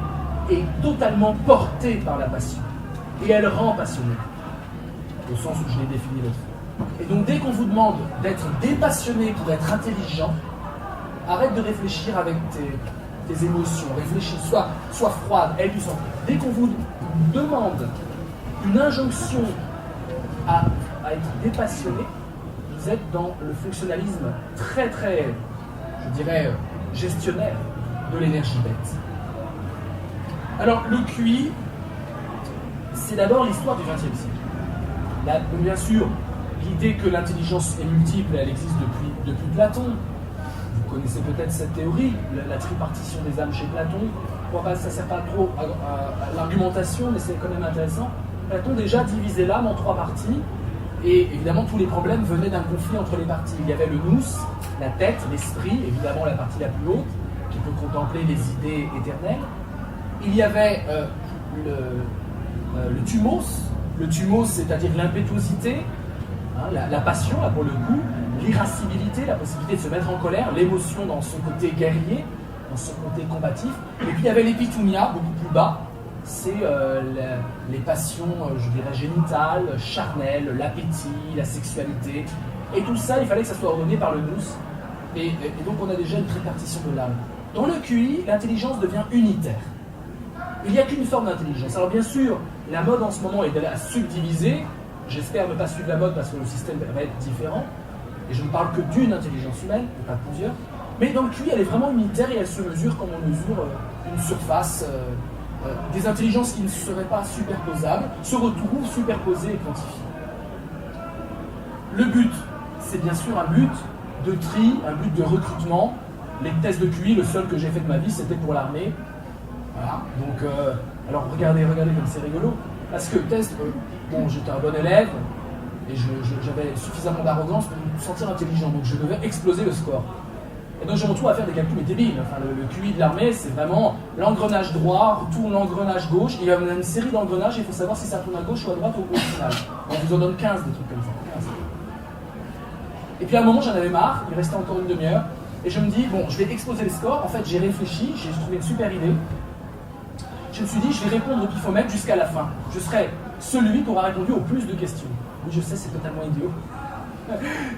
est totalement portée par la passion. Et elle rend passionné. Au sens où je l'ai défini l'autre fois. Et donc dès qu'on vous demande d'être dépassionné pour être intelligent, arrête de réfléchir avec tes émotions, réfléchis, sois froide, aie du sang. Dès qu'on vous demande une injonction à être dépassionné, vous êtes dans le fonctionnalisme très, je dirais, gestionnaire de l'énergie bête. Alors, le QI, c'est d'abord l'histoire du XXe siècle. Là, bien sûr, l'idée que l'intelligence est multiple, elle existe depuis Platon. Vous connaissez peut-être cette théorie, la tripartition des âmes chez Platon. Bon, ça ne sert pas trop à l'argumentation, mais c'est quand même intéressant. Platon déjà divisait l'âme en 3 parties, et évidemment tous les problèmes venaient d'un conflit entre les parties. Il y avait le nous, la tête, l'esprit, évidemment la partie la plus haute, qui peut contempler les idées éternelles. Il y avait le thumos, c'est-à-dire l'impétuosité, hein, la passion, là, pour le coup, l'irascibilité, la possibilité de se mettre en colère, l'émotion dans son côté guerrier, dans son côté combatif. Et puis il y avait l'épithumia, beaucoup plus bas, c'est les passions, je dirais, génitales, charnelles, l'appétit, la sexualité. Et tout ça, il fallait que ça soit ordonné par le nous. Et donc on a déjà une tripartition de l'âme. Dans le QI, l'intelligence devient unitaire. Il n'y a qu'une forme d'intelligence. Alors bien sûr, la mode en ce moment est de la subdiviser. J'espère ne pas suivre la mode parce que le système va être différent. Et je ne parle que d'une intelligence humaine, et pas de plusieurs. Mais dans le QI, elle est vraiment unitaire et elle se mesure comme on mesure une surface. Des intelligences qui ne seraient pas superposables se retrouvent superposées et quantifiées. Le but, c'est bien sûr un but de tri, un but de recrutement. Les tests de QI, le seul que j'ai fait de ma vie, c'était pour l'armée. Voilà, donc, alors regardez comme c'est rigolo. Parce que le test, bon, j'étais un bon élève et j'avais suffisamment d'arrogance pour me sentir intelligent, donc je devais exploser le score. Et donc je me retrouve à faire des calculs débiles. Enfin, le QI de l'armée, c'est vraiment l'engrenage droit, retourne l'engrenage gauche, il y a une série d'engrenages, il faut savoir si ça tourne à gauche ou à droite au final. On vous en donne 15, des trucs comme ça. 15. Et puis à un moment, j'en avais marre, il restait encore une demi-heure, et je me dis, bon, je vais exploser les scores. En fait, j'ai réfléchi, j'ai trouvé une super idée. Je me suis dit, je vais répondre au pifomètre jusqu'à la fin. Je serai celui qui aura répondu au plus de questions. Oui, je sais, c'est totalement idiot.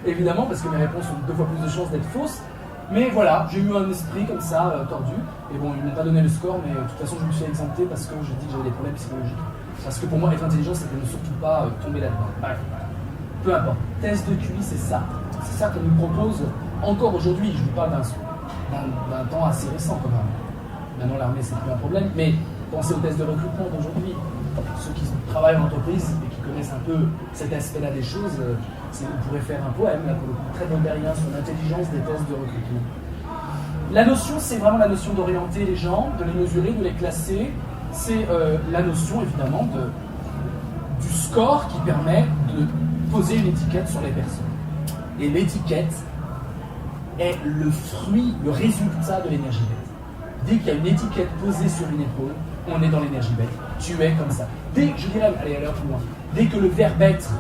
Évidemment, parce que mes réponses ont 2 fois plus de chances d'être fausses. Mais voilà, j'ai eu un esprit comme ça, tordu. Et bon, ils ne m'ont pas donné le score, mais de toute façon, je me suis exempté parce que je dis que j'avais des problèmes psychologiques. Parce que pour moi, être intelligent, c'est de ne surtout pas tomber là-dedans. Bref, peu importe. Test de QI, c'est ça. C'est ça qu'on nous propose encore aujourd'hui. Je vous parle d'un temps assez récent, quand même. Maintenant, l'armée, c'est plus un problème. Mais pensez aux tests de recrutement d'aujourd'hui. Ceux qui travaillent en entreprise et qui connaissent un peu cet aspect-là des choses, on pourrait faire un poème, là, pour le coup, très bondérien sur l'intelligence des tests de recrutement. La notion, c'est vraiment la notion d'orienter les gens, de les mesurer, de les classer. C'est la notion, évidemment, du score qui permet de poser une étiquette sur les personnes. Et l'étiquette est le fruit, le résultat de l'énergie bête. Dès qu'il y a une étiquette posée sur une épaule, on est dans l'énergie bête. Tu es comme ça. Je dirais, allez plus loin. Dès que le verbe être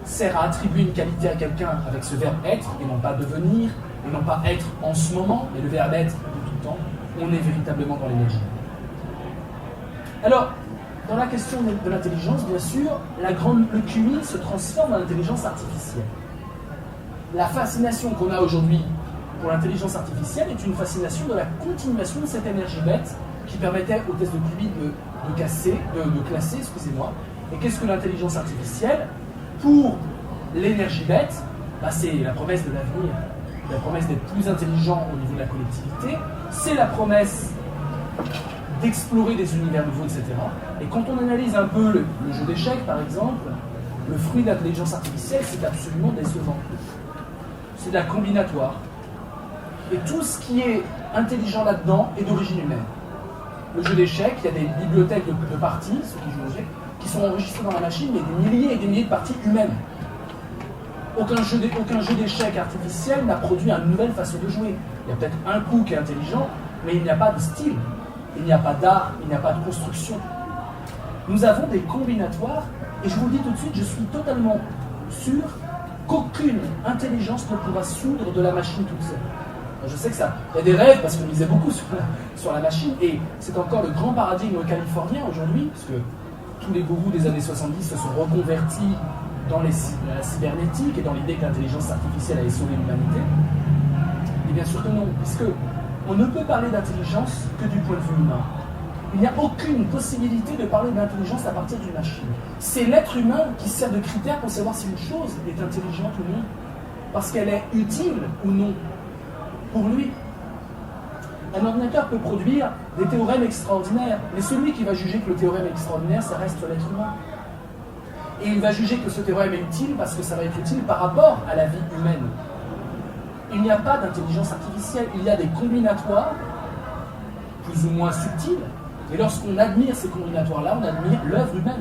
sert à attribuer une qualité à quelqu'un avec ce verbe être, et non pas devenir, et non pas être en ce moment, mais le verbe être de tout le temps, on est véritablement dans l'énergie. Alors, dans la question de l'intelligence, bien sûr, le QI se transforme en intelligence artificielle. La fascination qu'on a aujourd'hui pour l'intelligence artificielle est une fascination de la continuation de cette énergie bête qui permettait au test de QI de classer, excusez-moi. Et qu'est-ce que l'intelligence artificielle? Pour l'énergie bête, c'est la promesse de l'avenir, la promesse d'être plus intelligent au niveau de la collectivité, c'est la promesse d'explorer des univers nouveaux, etc. Et quand on analyse un peu le jeu d'échecs, par exemple, le fruit de l'intelligence artificielle, c'est absolument décevant. C'est de la combinatoire. Et tout ce qui est intelligent là-dedans est d'origine humaine. Le jeu d'échecs, il y a des bibliothèques de parties, ceux qui jouent aux échecs, qui sont enregistrés dans la machine, mais des milliers et des milliers de parties humaines. Aucun jeu d'échecs artificiel n'a produit une nouvelle façon de jouer. Il y a peut-être un coup qui est intelligent, mais il n'y a pas de style, il n'y a pas d'art, il n'y a pas de construction. Nous avons des combinatoires, et je vous le dis tout de suite, je suis totalement sûr qu'aucune intelligence ne pourra soudre de la machine toute seule. Je sais que ça, il y a des rêves parce qu'on lisait beaucoup sur la machine, et c'est encore le grand paradigme californien aujourd'hui, parce que tous les gourous des années 70 se sont reconvertis dans la cybernétique et dans l'idée que l'intelligence artificielle allait sauver l'humanité. Et bien sûr que non, puisque on ne peut parler d'intelligence que du point de vue humain. Il n'y a aucune possibilité de parler d'intelligence à partir d'une machine. C'est l'être humain qui sert de critère pour savoir si une chose est intelligente ou non. parce qu'elle est utile ou non pour lui. Un ordinateur peut produire des théorèmes extraordinaires, mais celui qui va juger que le théorème est extraordinaire, ça reste l'être humain. Et il va juger que ce théorème est utile parce que ça va être utile par rapport à la vie humaine. Il n'y a pas d'intelligence artificielle, il y a des combinatoires, plus ou moins subtils, et lorsqu'on admire ces combinatoires-là, on admire l'œuvre humaine.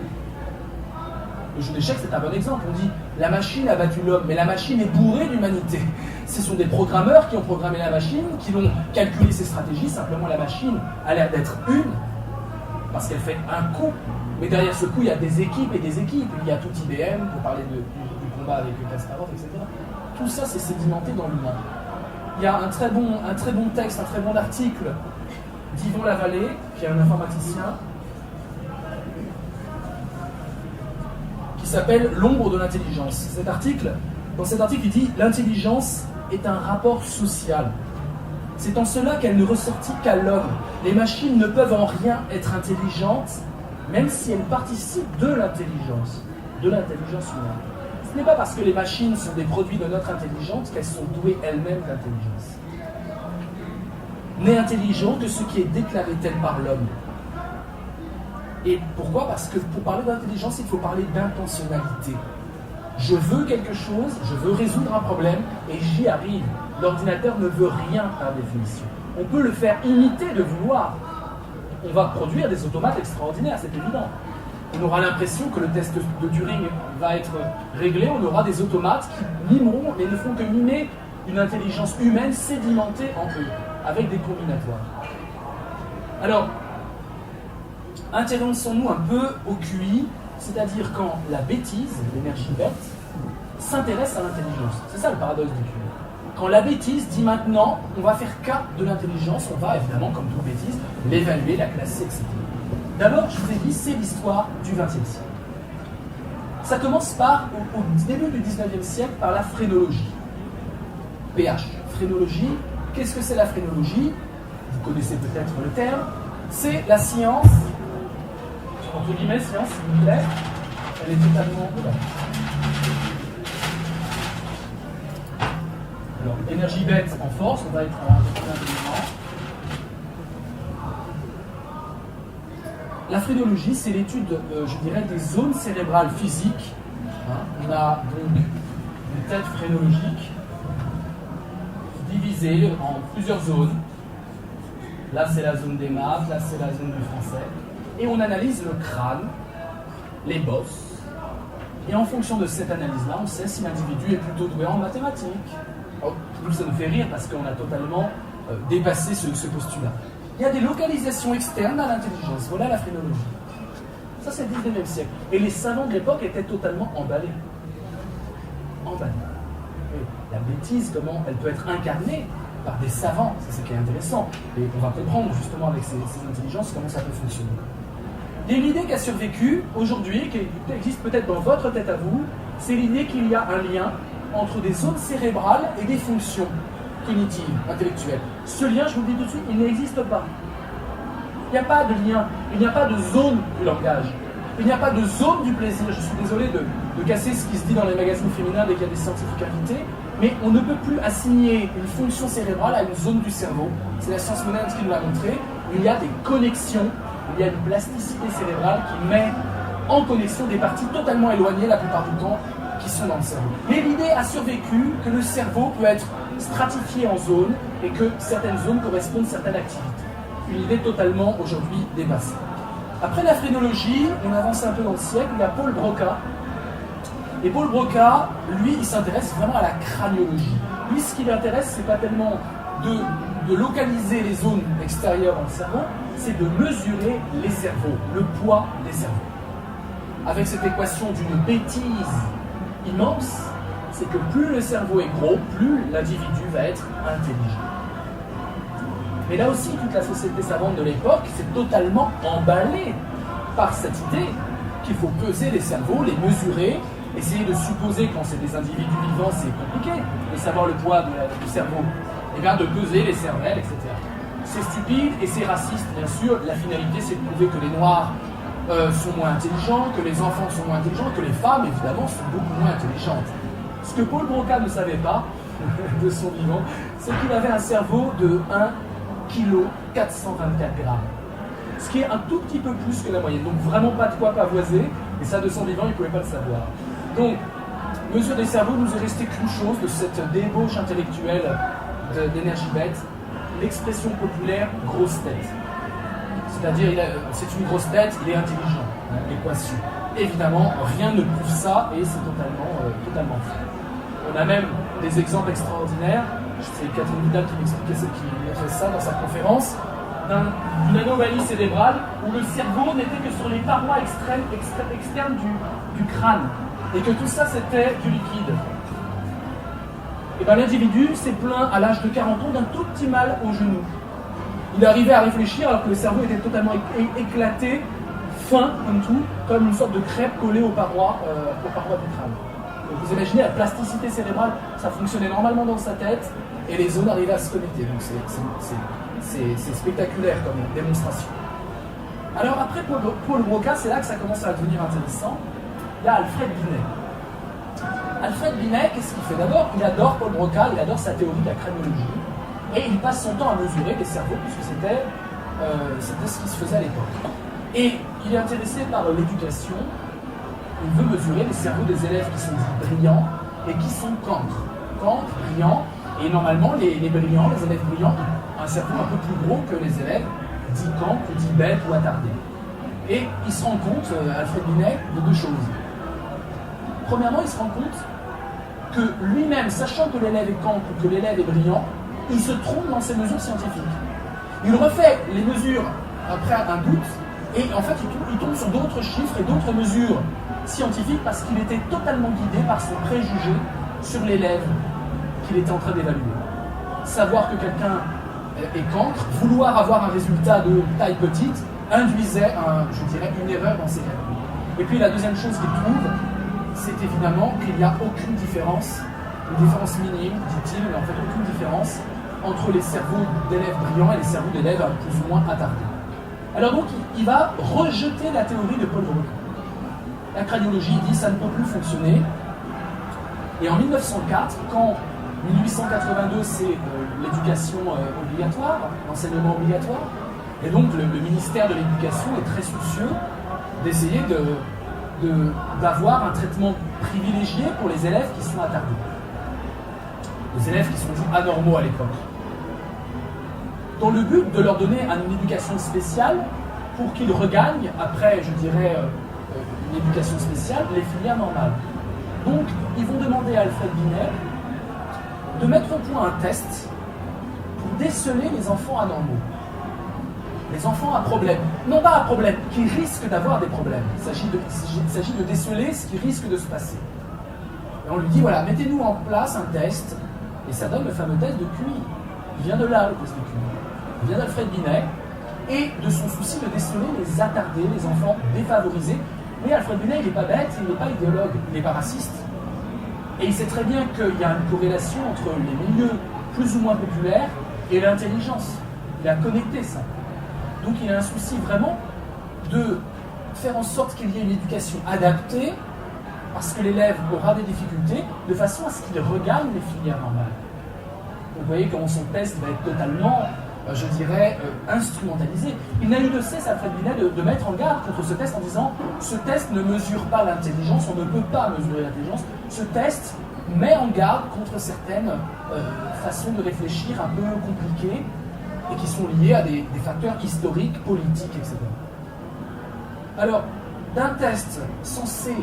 Le jeu d'échecs, c'est un bon exemple. On dit la machine a battu l'homme, mais la machine est bourrée d'humanité. Ce sont des programmeurs qui ont programmé la machine, qui l'ont calculé ses stratégies. Simplement, la machine a l'air d'être une, parce qu'elle fait un coup. Mais derrière ce coup, il y a des équipes et des équipes. Il y a tout IBM, pour parler du combat avec Kasparov, etc. Tout ça, c'est sédimenté dans l'humain. Il y a un très bon texte, un très bon article d'Yvon Lavallée, qui est un informaticien, qui s'appelle « L'ombre de l'intelligence ». Dans cet article, il dit « L'intelligence est un rapport social. C'est en cela qu'elle ne ressortit qu'à l'homme. Les machines ne peuvent en rien être intelligentes, même si elles participent de l'intelligence humaine. Ce n'est pas parce que les machines sont des produits de notre intelligence qu'elles sont douées elles-mêmes d'intelligence. N'est intelligent que ce qui est déclaré tel par l'homme. Et pourquoi? Parce que pour parler d'intelligence, il faut parler d'intentionnalité. Je veux quelque chose, je veux résoudre un problème, et j'y arrive. L'ordinateur ne veut rien par définition. On peut le faire imiter de vouloir. On va produire des automates extraordinaires, c'est évident. On aura l'impression que le test de Turing va être réglé, on aura des automates qui mimeront, mais ne font que mimer une intelligence humaine sédimentée en eux, avec des combinatoires. Alors, intéressons-nous un peu au QI, c'est-à-dire quand la bêtise, l'énergie bête, s'intéresse à l'intelligence. C'est ça le paradoxe du QI. Quand la bêtise dit maintenant, on va faire cas de l'intelligence, on va évidemment, comme toute bêtise, l'évaluer, la classer, etc. D'abord, je vous ai dit, c'est l'histoire du XXe siècle. Ça commence par, au début du XIXe siècle, par la phrénologie. PH, phrénologie. Qu'est-ce que c'est la phrénologie? Vous connaissez peut-être le terme. C'est la science, entre guillemets, science, s'il vous plaît. Elle est totalement... Alors, énergie bête en force, on va être à un élément. La phrénologie, c'est l'étude, je dirais, des zones cérébrales physiques. On a donc une tête phrénologique divisée en plusieurs zones. Là, c'est la zone des maths, là, c'est la zone du français. Et on analyse le crâne, les bosses. Et en fonction de cette analyse-là, on sait si l'individu est plutôt doué en mathématiques. Oh, nous, ça nous fait rire parce qu'on a totalement dépassé ce postulat. Il y a des localisations externes à l'intelligence. Voilà la phrénologie. Ça, c'est le 19e siècle. Et les savants de l'époque étaient totalement emballés. Emballés. Et la bêtise, comment elle peut être incarnée par des savants, c'est ce qui est intéressant. Et on va comprendre justement avec ces intelligences comment ça peut fonctionner. Il y a une idée qui a survécu aujourd'hui, qui existe peut-être dans votre tête à vous, c'est l'idée qu'il y a un lien entre des zones cérébrales et des fonctions cognitives, intellectuelles. Ce lien, je vous le dis tout de suite, il n'existe pas. Il n'y a pas de lien, il n'y a pas de zone du langage, il n'y a pas de zone du plaisir. Je suis désolé de casser ce qui se dit dans les magazines féminins dès qu'il y a des scientifiques invités, mais on ne peut plus assigner une fonction cérébrale à une zone du cerveau. C'est la science moderne qui nous l'a montré. Il y a des connexions, il y a une plasticité cérébrale qui met en connexion des parties totalement éloignées la plupart du temps qui sont dans le cerveau. Mais l'idée a survécu que le cerveau peut être stratifié en zones et que certaines zones correspondent à certaines activités. Une idée totalement aujourd'hui dépassée. Après la phrénologie, on avance un peu dans le siècle, il y a Paul Broca. Et Paul Broca, lui, il s'intéresse vraiment à la craniologie. Lui, ce qui l'intéresse, c'est pas tellement de localiser les zones extérieures dans le cerveau, c'est de mesurer les cerveaux, le poids des cerveaux. Avec cette équation d'une bêtise immense, c'est que plus le cerveau est gros, plus l'individu va être intelligent. Mais là aussi, toute la société savante de l'époque s'est totalement emballée par cette idée qu'il faut peser les cerveaux, les mesurer, essayer de supposer quand c'est des individus vivants, c'est compliqué de savoir le poids du cerveau, et bien de peser les cervelles, etc. C'est stupide et c'est raciste, bien sûr. La finalité, c'est de prouver que les Noirs sont moins intelligents, que les enfants sont moins intelligents, que les femmes, évidemment, sont beaucoup moins intelligentes. Ce que Paul Broca ne savait pas de son vivant, c'est qu'il avait un cerveau de 1 kg 424 grammes. Ce qui est un tout petit peu plus que la moyenne. Donc vraiment pas de quoi pavoiser, et ça de son vivant, il ne pouvait pas le savoir. Donc, mesure des cerveaux, nous est resté qu'une chose de cette débauche intellectuelle d'énergie bête, l'expression populaire grosse tête. C'est-à-dire, c'est une grosse tête, il est intelligent, hein, l'équation. Évidemment, rien ne prouve ça, et c'est totalement faux. On a même des exemples extraordinaires, c'est Catherine Vidal qui m'expliquait ça dans sa conférence, d'une anomalie cérébrale où le cerveau n'était que sur les parois externes du crâne, et que tout ça c'était du liquide. Et bien l'individu s'est plaint à l'âge de 40 ans d'un tout petit mal au genou. Il arrivait à réfléchir alors que le cerveau était totalement éclaté, fin comme tout, comme une sorte de crêpe collée aux parois du crâne. Donc vous imaginez la plasticité cérébrale, ça fonctionnait normalement dans sa tête et les zones arrivaient à se connecter. Donc c'est spectaculaire comme démonstration. Alors après Paul Broca, c'est là que ça commence à devenir intéressant. Il y a Alfred Binet. Alfred Binet, qu'est-ce qu'il fait d'abord? Il adore Paul Broca, il adore sa théorie de la craniologie, et il passe son temps à mesurer les cerveaux, puisque c'était ce qui se faisait à l'époque. Et il est intéressé par l'éducation, il veut mesurer les cerveaux des élèves qui sont dits brillants et qui sont cancres. Cancres, brillants, et normalement les brillants, les élèves brillants, ont un cerveau un peu plus gros que les élèves dits cancres, ou dits bêtes ou attardés. Et il se rend compte, Alfred Binet, de deux choses. Premièrement, il se rend compte que lui-même, sachant que l'élève est cancre ou que l'élève est brillant, il se trompe dans ses mesures scientifiques. Il refait les mesures après un doute, et en fait, il tombe sur d'autres chiffres et d'autres mesures scientifiques parce qu'il était totalement guidé par son préjugé sur l'élève qu'il était en train d'évaluer. Savoir que quelqu'un est cancre, vouloir avoir un résultat de taille petite, induisait, une erreur dans ses calculs. Et puis la deuxième chose qu'il trouve, c'est évidemment qu'il n'y a aucune différence, une différence minime, dit-il, mais en fait aucune différence entre les cerveaux d'élèves brillants et les cerveaux d'élèves plus ou moins attardés. Alors donc, il va rejeter la théorie de Paul Broca. La craniologie dit que ça ne peut plus fonctionner. Et en 1904, quand 1882 c'est l'éducation obligatoire, l'enseignement obligatoire, et donc le ministère de l'Éducation est très soucieux d'essayer d'avoir un traitement privilégié pour les élèves qui sont attardés. Les élèves qui sont dits anormaux à l'époque. Dans le but de leur donner une éducation spéciale pour qu'ils regagnent, après, une éducation spéciale, les filières normales. Donc, ils vont demander à Alfred Binet de mettre au point un test pour déceler les enfants anormaux. Les enfants à problème. Non pas à problème, qui risquent d'avoir des problèmes. Il s'agit de déceler ce qui risque de se passer. Et on lui dit, voilà, mettez-nous en place un test, et ça donne le fameux test de QI. Il vient de là, le test de QI. Il vient d'Alfred Binet, et de son souci de déceler les attardés, les enfants défavorisés. Mais Alfred Binet, il n'est pas bête, il n'est pas idéologue, il n'est pas raciste. Et il sait très bien qu'il y a une corrélation entre les milieux plus ou moins populaires et l'intelligence. Il a connecté ça. Donc il a un souci vraiment de faire en sorte qu'il y ait une éducation adaptée, parce que l'élève aura des difficultés, de façon à ce qu'il regagne les filières normales. Donc vous voyez comment son test va être totalement, instrumentalisé. Il n'a eu de cesse, Alfred Binet, de mettre en garde contre ce test en disant « Ce test ne mesure pas l'intelligence, on ne peut pas mesurer l'intelligence. Ce test met en garde contre certaines façons de réfléchir un peu compliquées et qui sont liées à des facteurs historiques, politiques, etc. » Alors, d'un test censé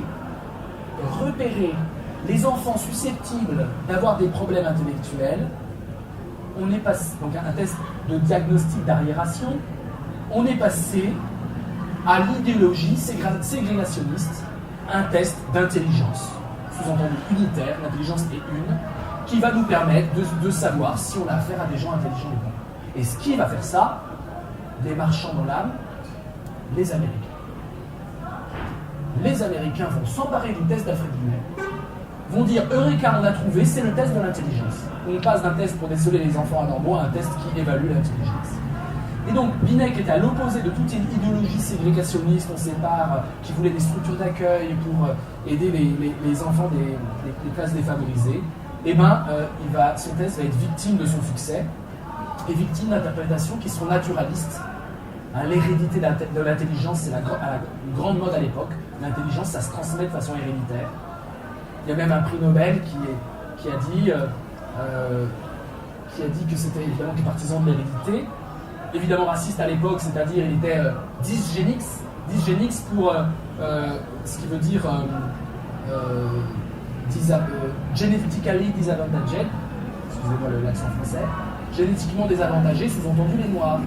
repérer les enfants susceptibles d'avoir des problèmes intellectuels, on est passé, donc un test de diagnostic d'arriération, on est passé à l'idéologie ségrégationniste, un test d'intelligence, sous-entendu unitaire, l'intelligence est une, qui va nous permettre de savoir si on a affaire à des gens intelligents ou pas. Et ce qui va faire ça, les marchands dans l'âme, les Américains. Les Américains vont s'emparer du test d'Alfred Binet, vont dire Eureka, on a trouvé, c'est le test de l'intelligence. On passe d'un test pour déceler les enfants anormaux à un test qui évalue l'intelligence. Et donc, Binet, qui était à l'opposé de toute une idéologie ségrégationniste, on sépare, qui voulait des structures d'accueil pour aider les enfants des classes défavorisées, eh ben, son thèse va être victime de son succès, et victime d'interprétations qui sont naturalistes. Hein, l'hérédité de l'intelligence, c'est une grande mode à l'époque. L'intelligence, ça se transmet de façon héréditaire. Il y a même un prix Nobel qui a dit que c'était évidemment des partisans de l'hérédité, évidemment raciste à l'époque, c'est-à-dire il était dysgénix pour ce qui veut dire genetically disadvantaged, excusez-moi l'accent français, génétiquement désavantagés, sous-entendu les noirs.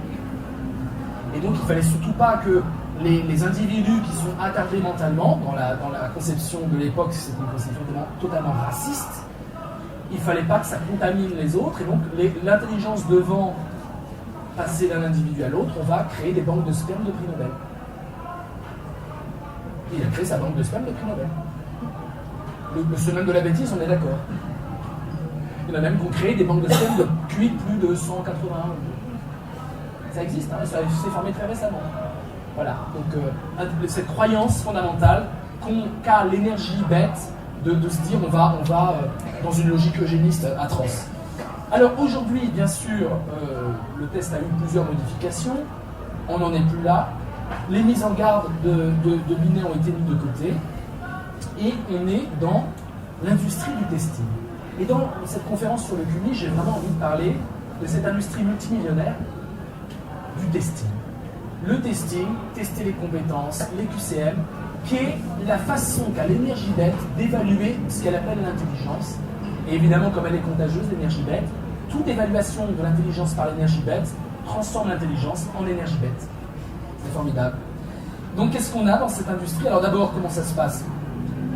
Et donc il ne fallait surtout pas que les individus qui sont attardés mentalement, dans la conception de l'époque, c'est une conception totalement raciste, il ne fallait pas que ça contamine les autres, et donc l'intelligence devant passer d'un individu à l'autre, on va créer des banques de sperme de prix Nobel. Il a créé sa banque de sperme de prix Nobel. Le semaine de la bêtise, on est d'accord. Il y en a même qui ont créé des banques de sperme de QI plus de 180. Ça existe, hein, ça s'est formé très récemment. Voilà, donc cette croyance fondamentale qu'a l'énergie bête de se dire on va dans une logique eugéniste atroce. Alors aujourd'hui, bien sûr, le test a eu plusieurs modifications, on n'en est plus là, les mises en garde de Binet ont été mises de côté, et on est dans l'industrie du testing. Et dans cette conférence sur le QI, j'ai vraiment envie de parler de cette industrie multimillionnaire du testing. Le testing, tester les compétences, les QCM, qui est la façon qu'a l'énergie bête d'évaluer ce qu'elle appelle l'intelligence. Et évidemment, comme elle est contagieuse, l'énergie bête, toute évaluation de l'intelligence par l'énergie bête transforme l'intelligence en énergie bête. C'est formidable. Donc qu'est-ce qu'on a dans cette industrie? Alors d'abord, comment ça se passe?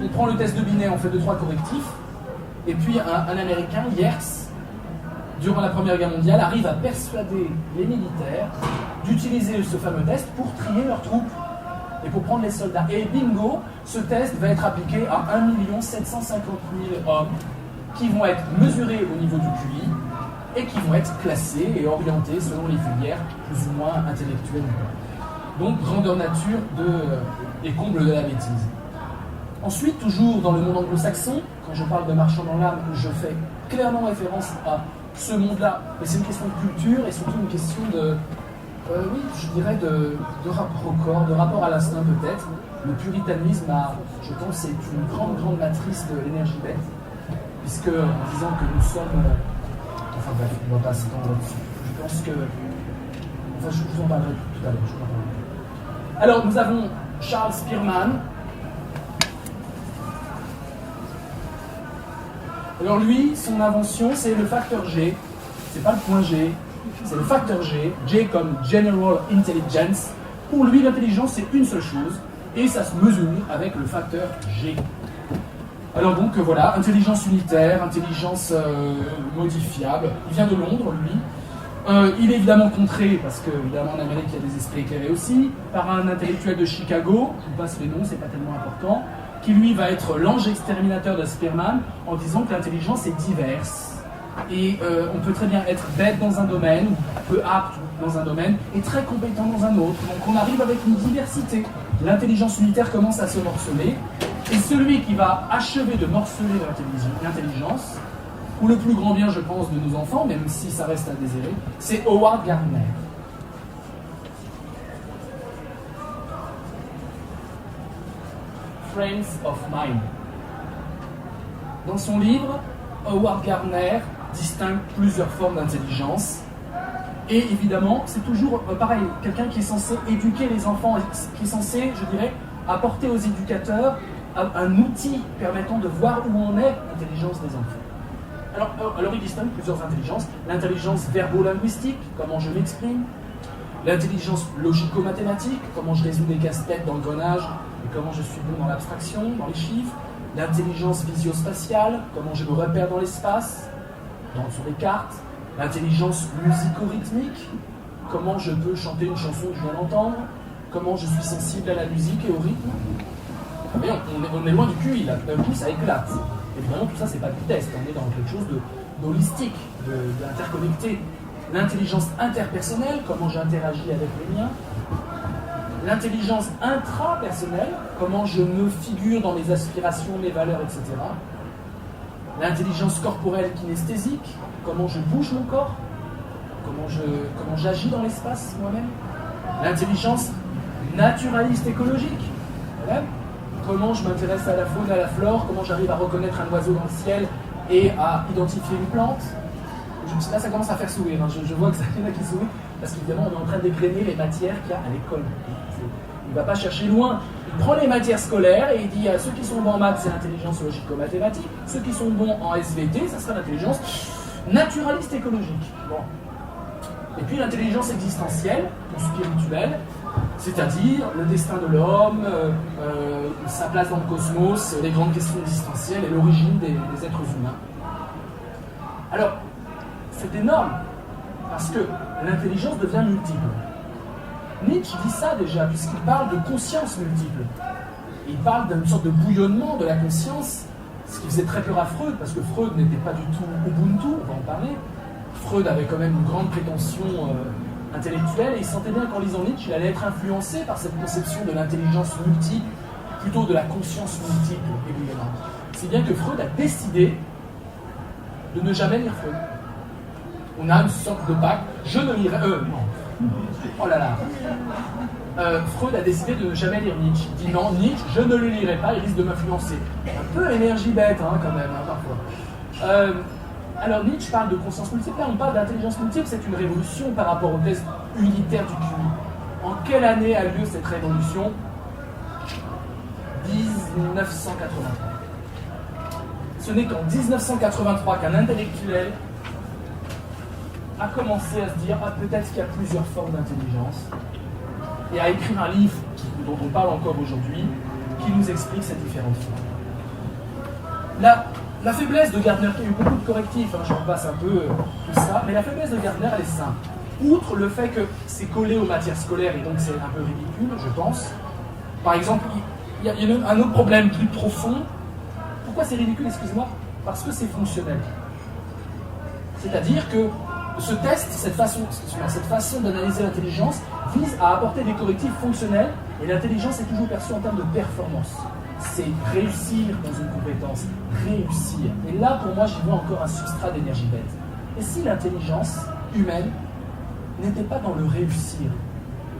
On prend le test de Binet, on fait 2-3 correctifs, et puis un Américain, Yerkes, durant la Première Guerre mondiale, arrive à persuader les militaires d'utiliser ce fameux test pour trier leurs troupes et pour prendre les soldats. Et bingo, ce test va être appliqué à 1 750 000 hommes qui vont être mesurés au niveau du QI et qui vont être classés et orientés selon les filières plus ou moins intellectuelles. Donc, grandeur nature et comble de la bêtise. Ensuite, toujours dans le monde anglo-saxon, quand je parle de marchand dans l'âme, je fais clairement référence à ce monde-là. Mais c'est une question de culture et surtout une question de, oui, je dirais de rapport au corps, de rapport à l'instinct peut-être. Le puritanisme, je pense, c'est une grande matrice de l'énergie bête, puisque en disant que nous sommes... enfin bref, on ne va pas s'étendre là-dessus. Je pense que... Enfin, je vous en parlerai tout à l'heure. Alors, nous avons Charles Spearman. Alors lui, son invention, c'est le facteur G. C'est pas le point G, c'est le facteur G. G comme General Intelligence. Pour lui, l'intelligence, c'est une seule chose, et ça se mesure avec le facteur G. Alors donc, voilà, intelligence unitaire, intelligence modifiable. Il vient de Londres, lui. Il est évidemment contré, parce qu'évidemment en Amérique, il y a des esprits éclairés aussi, par un intellectuel de Chicago, je vous passe les noms, c'est pas tellement important, qui lui va être l'ange exterminateur de Spearman en disant que l'intelligence est diverse. Et on peut très bien être bête dans un domaine, ou peu apte dans un domaine, et très compétent dans un autre. Donc on arrive avec une diversité. L'intelligence unitaire commence à se morceler, et celui qui va achever de morceler l'intelligence, ou le plus grand bien, je pense, de nos enfants, même si ça reste à désirer, c'est Howard Gardner. Frames of Mind. Dans son livre, Howard Gardner distingue plusieurs formes d'intelligence. Et évidemment, c'est toujours pareil, quelqu'un qui est censé éduquer les enfants, qui est censé, je dirais, apporter aux éducateurs un outil permettant de voir où en est l'intelligence des enfants. Alors il distingue plusieurs intelligences. L'intelligence verbo-linguistique, comment je m'exprime. L'intelligence logico-mathématique, comment je résous des casse-têtes dans le grenage et comment je suis bon dans l'abstraction, dans les chiffres. L'intelligence visio-spatiale, comment je me repère dans l'espace, sur les cartes. L'intelligence musico-rythmique, comment je peux chanter une chanson que je viens d'entendre. Comment je suis sensible à la musique et au rythme. Mais on est loin du QI, là, d'un coup ça éclate. Évidemment, tout ça, c'est pas du test, on est dans quelque chose d'holistique, d'interconnecté. l'intelligence interpersonnelle, comment j'interagis avec les miens, l'intelligence intrapersonnelle, comment je me figure dans mes aspirations, mes valeurs, etc. L'intelligence corporelle kinesthésique, comment je bouge mon corps, comment j'agis dans l'espace moi-même. L'intelligence naturaliste écologique, voilà. Comment je m'intéresse à la faune, à la flore, comment j'arrive à reconnaître un oiseau dans le ciel et à identifier une plante. Là, ça commence à faire sourire, hein. Je vois que ça y en a qui sourient, parce qu'évidemment, on est en train d'égrener les matières qu'il y a à l'école. Il ne va pas chercher loin. Il prend les matières scolaires et il dit ceux qui sont bons en maths, c'est l'intelligence logico-mathématique. Ceux qui sont bons en SVT, ça sera l'intelligence naturaliste écologique. Bon. Et puis l'intelligence existentielle, ou spirituelle, c'est-à-dire le destin de l'homme, sa place dans le cosmos, les grandes questions existentielles et l'origine des êtres humains. Alors, c'est énorme, parce que l'intelligence devient multiple. Nietzsche dit ça déjà, puisqu'il parle de conscience multiple. Il parle d'une sorte de bouillonnement de la conscience, ce qui faisait très peur à Freud, parce que Freud n'était pas du tout Ubuntu, on va en parler. Freud avait quand même une grande prétention intellectuelle, et il sentait bien qu'en lisant Nietzsche, il allait être influencé par cette conception de l'intelligence multiple, plutôt de la conscience multiple et bouillonnante. C'est bien que Freud a décidé de ne jamais lire Freud. On a une sorte de pacte, je ne lirai... non. Oh là là. Freud a décidé de ne jamais lire Nietzsche. Il dit non, Nietzsche, je ne le lirai pas, il risque de m'influencer. Un peu énergie bête, hein, quand même, hein, parfois. Alors Nietzsche parle de conscience multiple, là on parle d'intelligence multiple, c'est une révolution par rapport au test unitaire du QI. En quelle année a lieu cette révolution? 1983. Ce n'est qu'en 1983 qu'un intellectuel a commencé à se dire peut-être qu'il y a plusieurs formes d'intelligence, et à écrire un livre dont on parle encore aujourd'hui, qui nous explique ces différentes formes. La faiblesse de Gardner, il y a eu beaucoup de correctifs, hein, j'en passe un peu tout ça, mais la faiblesse de Gardner, elle est simple. Outre le fait que c'est collé aux matières scolaires, et donc c'est un peu ridicule, je pense. Par exemple, il y a un autre problème plus profond. Pourquoi c'est ridicule, excusez-moi? Parce que c'est fonctionnel. C'est-à-dire que ce test, cette façon d'analyser l'intelligence, vise à apporter des correctifs fonctionnels, et l'intelligence est toujours perçue en termes de performance. C'est réussir dans une compétence, réussir. Et là, pour moi, j'y vois encore un substrat d'énergie bête. Et si l'intelligence humaine n'était pas dans le réussir,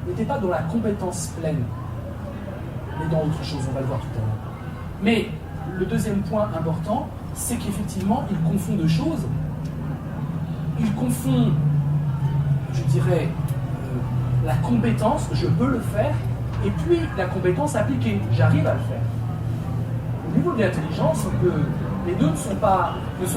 n'était pas dans la compétence pleine, mais dans autre chose, on va le voir tout à l'heure. Mais le deuxième point important, c'est qu'effectivement, il confond deux choses. Il confond, je dirais, la compétence, je peux le faire, et puis la compétence appliquée, j'arrive à le faire. Au niveau de l'intelligence, les deux ne sont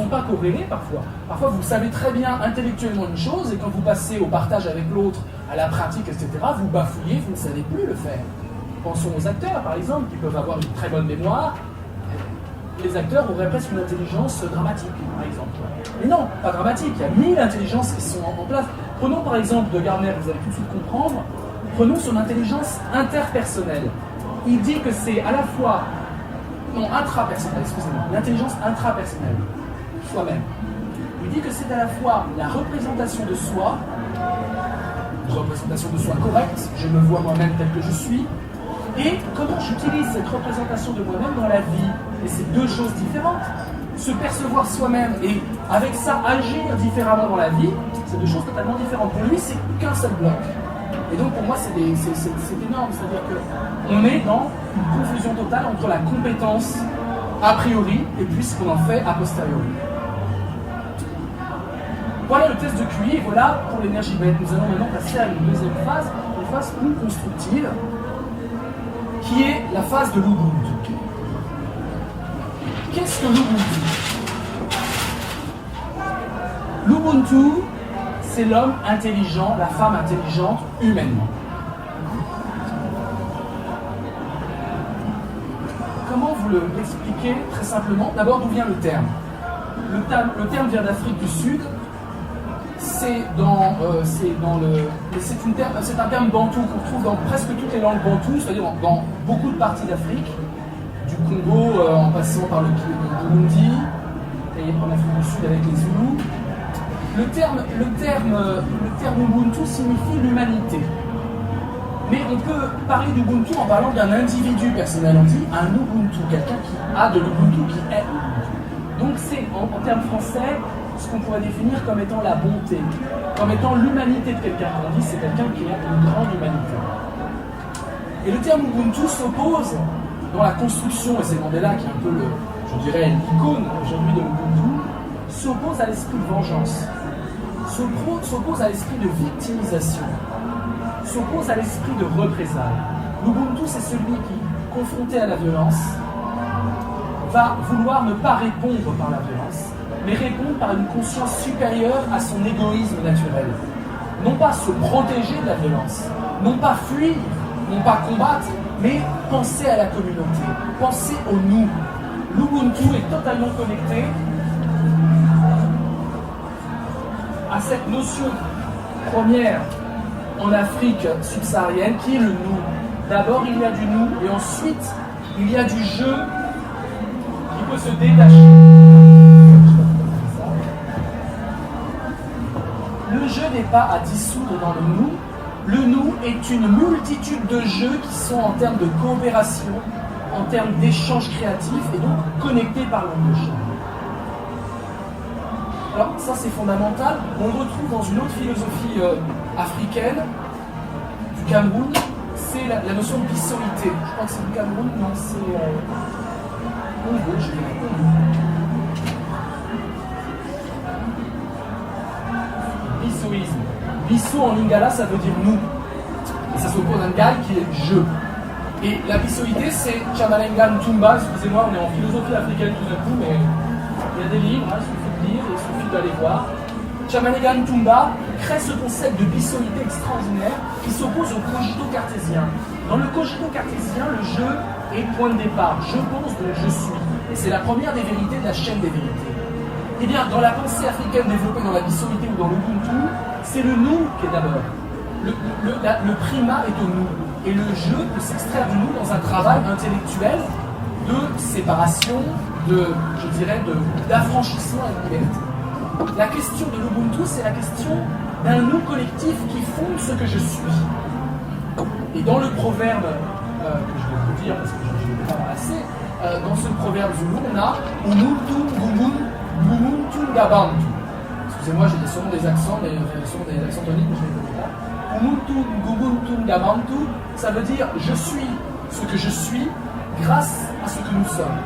pas corrélés parfois. Parfois, vous savez très bien intellectuellement une chose, et quand vous passez au partage avec l'autre, à la pratique, etc., vous bafouillez, vous ne savez plus le faire. Pensons aux acteurs, par exemple, qui peuvent avoir une très bonne mémoire. Les acteurs auraient presque une intelligence dramatique, par exemple. Mais non, pas dramatique, il y a 1000 intelligences qui sont en place. Prenons par exemple de Gardner, vous allez tout de suite comprendre, prenons son intelligence interpersonnelle. Il dit que c'est à la fois, non, intrapersonnelle, excusez-moi, l'intelligence intrapersonnelle, soi-même. Il dit que c'est à la fois la représentation de soi, une représentation de soi correcte, je me vois moi-même tel que je suis, et comment j'utilise cette représentation de moi-même dans la vie. Et c'est deux choses différentes. Se percevoir soi-même et avec ça agir différemment dans la vie, c'est deux choses totalement différentes. Pour lui, c'est qu'un seul bloc. Et donc pour moi, c'est énorme. C'est-à-dire qu'on est dans une confusion totale entre la compétence a priori et puis ce qu'on en fait a posteriori. Voilà le test de QI, et voilà pour l'énergie bête. Nous allons maintenant passer à une deuxième phase, une phase plus constructive, qui est la phase de l'Ubuntu. Qu'est-ce que l'Ubuntu? L'Ubuntu, c'est l'homme intelligent, la femme intelligente, humainement. Comment vous l'expliquez très simplement? D'abord, d'où vient le terme? Le terme vient d'Afrique du Sud. C'est un terme bantou qu'on trouve dans presque toutes les langues bantoues, c'est-à-dire dans beaucoup de parties d'Afrique, du Congo en passant par le Burundi, et en Afrique du Sud avec les Zoulous. Le terme Ubuntu signifie l'humanité. Mais on peut parler d'Ubuntu en parlant d'un individu personnel. On dit un Ubuntu, quelqu'un qui a de l'Ubuntu, qui est Ubuntu. Donc c'est, en termes français, ce qu'on pourrait définir comme étant la bonté, comme étant l'humanité de quelqu'un. On dit c'est quelqu'un qui a une grande humanité. Et le terme Ubuntu s'oppose dans la construction, et c'est Mandela qui est un peu, je dirais, l'icône aujourd'hui de l'Ubuntu, s'oppose à l'esprit de vengeance, s'oppose à l'esprit de victimisation, s'oppose à l'esprit de représailles. L'Ubuntu, c'est celui qui, confronté à la violence, va vouloir ne pas répondre par la violence, mais répondre par une conscience supérieure à son égoïsme naturel. Non pas se protéger de la violence, non pas fuir, non pas combattre, mais penser à la communauté, penser au nous. L'Ubuntu est totalement connecté à cette notion première en Afrique subsaharienne qui est le nous. D'abord il y a du nous et ensuite il y a du je qui peut se détacher. Le je n'est pas à dissoudre dans le nous. Le nous est une multitude de jeux qui sont en termes de coopération, en termes d'échanges créatifs et donc connectés par l'onde de champ. Alors ça c'est fondamental, on le retrouve dans une autre philosophie africaine du Cameroun, c'est la notion de bissorité. Je crois que c'est du Cameroun, non c'est Congo, je dirais Congo. Bissoïsme. Bisso en lingala ça veut dire nous. Et ça s'oppose à Ngal qui est je. Et la bissoïté c'est Chamalengan Tumba, excusez-moi, on est en philosophie africaine tout d'un coup, mais il y a des livres, hein, il suffit de lire, il suffit d'aller voir. Chamalengan Tumba crée ce concept de bissoïté extraordinaire qui s'oppose au cogito cartésien. Dans le cogito cartésien, le je est point de départ. Je pense donc je suis. Et c'est la première des vérités de la chaîne des vérités. Eh bien, dans la pensée africaine développée dans la bissoïté ou dans l'Ubuntu, c'est le nous qui est d'abord. Le primat est au nous. Et le je peut s'extraire du nous dans un travail intellectuel de séparation, d'affranchissement et de liberté. La question de l'Ubuntu, c'est la question d'un nous collectif qui fonde ce que je suis. Et dans le proverbe, que je vais vous dire parce que je ne l'ai pas assez, dans ce proverbe zoulou, on a Ubuntu Ubuntu Ngabantu. Excusez-moi, j'ai sûrement des accents, mais sûrement des accents toniques, mais je ne les connais pas. Ubuntu Ngabantu, ça veut dire je suis ce que je suis grâce à ce que nous sommes.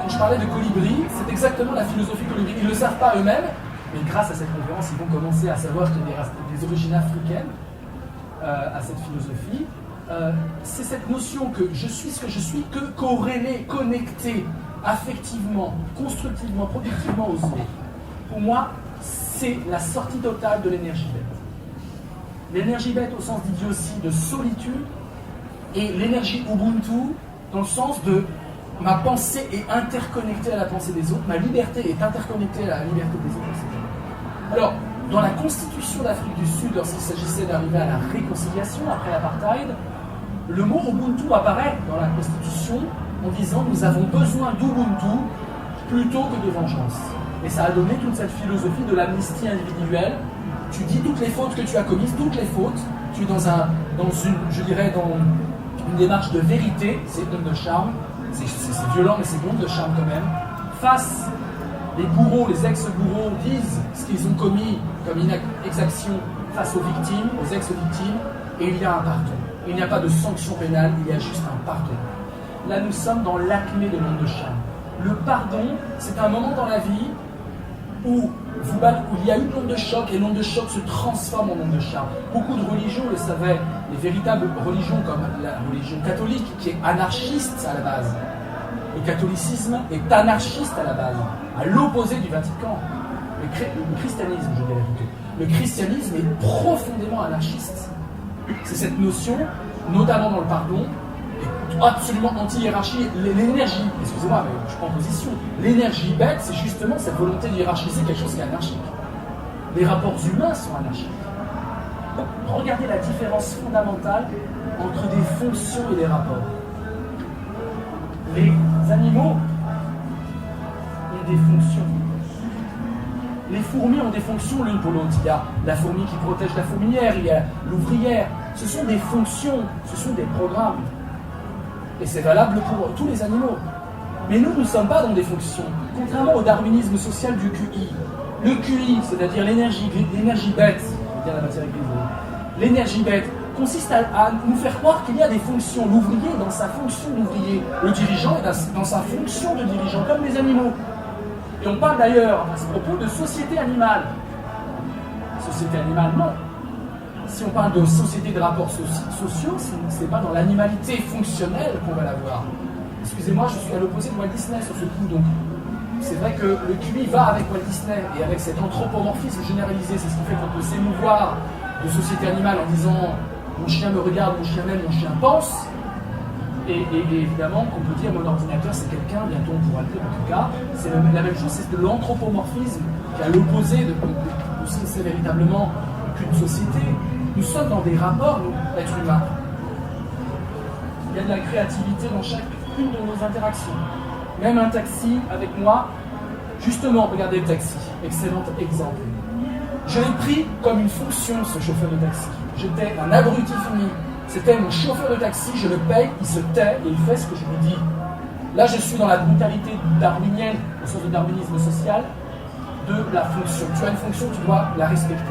Quand je parlais de colibri, c'est exactement la philosophie colibri. Ils ne le savent pas eux-mêmes, mais grâce à cette conférence, ils vont commencer à savoir qu'il y a des origines africaines à cette philosophie. C'est cette notion que je suis ce que je suis, que corrélé, connecté affectivement, constructivement, productivement aux autres. Pour moi, c'est la sortie totale de l'énergie bête. L'énergie bête au sens d'idiotie, de solitude, et l'énergie Ubuntu dans le sens de ma pensée est interconnectée à la pensée des autres, ma liberté est interconnectée à la liberté des autres, etc. Alors, dans la constitution d'Afrique du Sud, lorsqu'il s'agissait d'arriver à la réconciliation après l'apartheid, le mot Ubuntu apparaît dans la constitution en disant nous avons besoin d'Ubuntu plutôt que de vengeance. Et ça a donné toute cette philosophie de l'amnistie individuelle. Tu dis toutes les fautes que tu as commises, toutes les fautes, tu es dans une démarche de vérité, c'est onde de charme, c'est violent mais c'est onde de charme quand même. Face, les bourreaux, les ex-bourreaux disent ce qu'ils ont commis comme exaction face aux victimes, aux ex-victimes, et il y a un pardon. Il n'y a pas de sanction pénale, il y a juste un pardon. Là nous sommes dans l'acmé de l'onde de charme. Le pardon, c'est un moment dans la vie où il y a une onde de choc et l'onde de choc se transforme en onde de charme. Beaucoup de religions le savaient, les véritables religions comme la religion catholique qui est anarchiste à la base. Le catholicisme est anarchiste à la base, à l'opposé du Vatican. Le christianisme, je dirais plutôt. Le christianisme est profondément anarchiste. C'est cette notion, notamment dans le pardon, absolument anti-hiérarchie. L'énergie, excusez-moi, mais je prends position, l'énergie bête, c'est justement cette volonté de hiérarchiser quelque chose qui est anarchique. Les rapports humains sont anarchiques. Regardez la différence fondamentale entre des fonctions et des rapports. Les animaux ont des fonctions. Les fourmis ont des fonctions l'une pour l'autre. Il y a la fourmi qui protège la fourmilière, il y a l'ouvrière. Ce sont des fonctions, ce sont des programmes. Et c'est valable pour tous les animaux. Mais nous ne sommes pas dans des fonctions. Contrairement au darwinisme social du QI. Le QI, c'est-à-dire l'énergie bête, bien la matière grise, l'énergie bête, consiste à nous faire croire qu'il y a des fonctions. L'ouvrier dans sa fonction d'ouvrier. Le dirigeant est dans sa fonction de dirigeant, comme les animaux. Et on parle d'ailleurs, à ce propos, de société animale. Société animale, non. Si on parle de société de rapports sociaux, ce n'est pas dans l'animalité fonctionnelle qu'on va l'avoir. Excusez-moi, je suis à l'opposé de Walt Disney sur ce coup, donc c'est vrai que le QI va avec Walt Disney et avec cet anthropomorphisme généralisé. C'est ce qui fait qu'on peut s'émouvoir de société animale en disant mon chien me regarde, mon chien m'aime, mon chien pense. Et évidemment qu'on peut dire mon ordinateur c'est quelqu'un, bientôt on pourra le dire en tout cas, c'est la même chose, c'est de l'anthropomorphisme qui est à l'opposé de ce que c'est véritablement qu'une société. Nous sommes dans des rapports, nous, êtres humains. Il y a de la créativité dans chacune de nos interactions. Même un taxi avec moi, justement, regardez le taxi, excellent exemple. Je l'ai pris comme une fonction, ce chauffeur de taxi. J'étais un abruti fini. C'était mon chauffeur de taxi, je le paye, il se tait et il fait ce que je lui dis. Là, je suis dans la brutalité darwinienne, au sens de darwinisme social, de la fonction. Tu as une fonction, tu dois la respecter.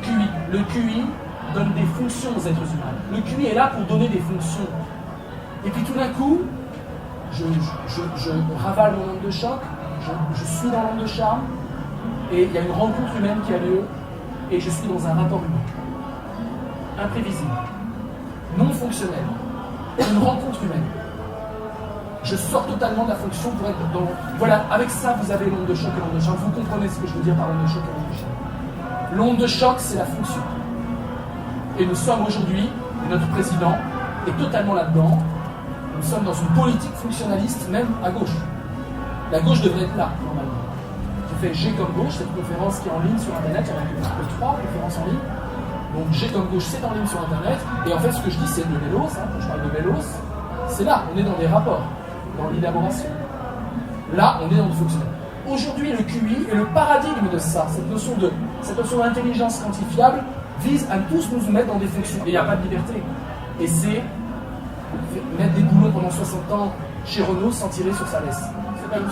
QI. Le QI donne des fonctions aux êtres humains. Le QI est là pour donner des fonctions. Et puis tout d'un coup, je ravale mon onde de choc, je suis dans l'onde de charme, et il y a une rencontre humaine qui a lieu, et je suis dans un rapport humain. Imprévisible. Non fonctionnel. Une rencontre humaine. Je sors totalement de la fonction pour être dans... Voilà, avec ça, vous avez l'onde de choc et l'onde de charme. Vous comprenez ce que je veux dire par l'onde de choc et l'onde de charme. L'onde de choc, c'est la fonction. Et nous sommes aujourd'hui, et notre président est totalement là-dedans, nous sommes dans une politique fonctionnaliste, même à gauche. La gauche devrait être là, normalement. J'ai fait G comme gauche, cette conférence qui est en ligne sur Internet, il y en a que 3 conférences en ligne. Donc G comme gauche, c'est en ligne sur Internet. Et en fait, ce que je dis, c'est de vélos. Quand je parle de vélos, c'est là, on est dans des rapports, dans l'élaboration. Là, on est dans le fonctionnel. Aujourd'hui, le QI est le paradigme de ça. Cette notion d'intelligence quantifiable vise à tous nous mettre dans des fonctions. Et il n'y a pas de liberté. Et c'est mettre des boulons pendant 60 ans chez Renault sans tirer sur sa laisse.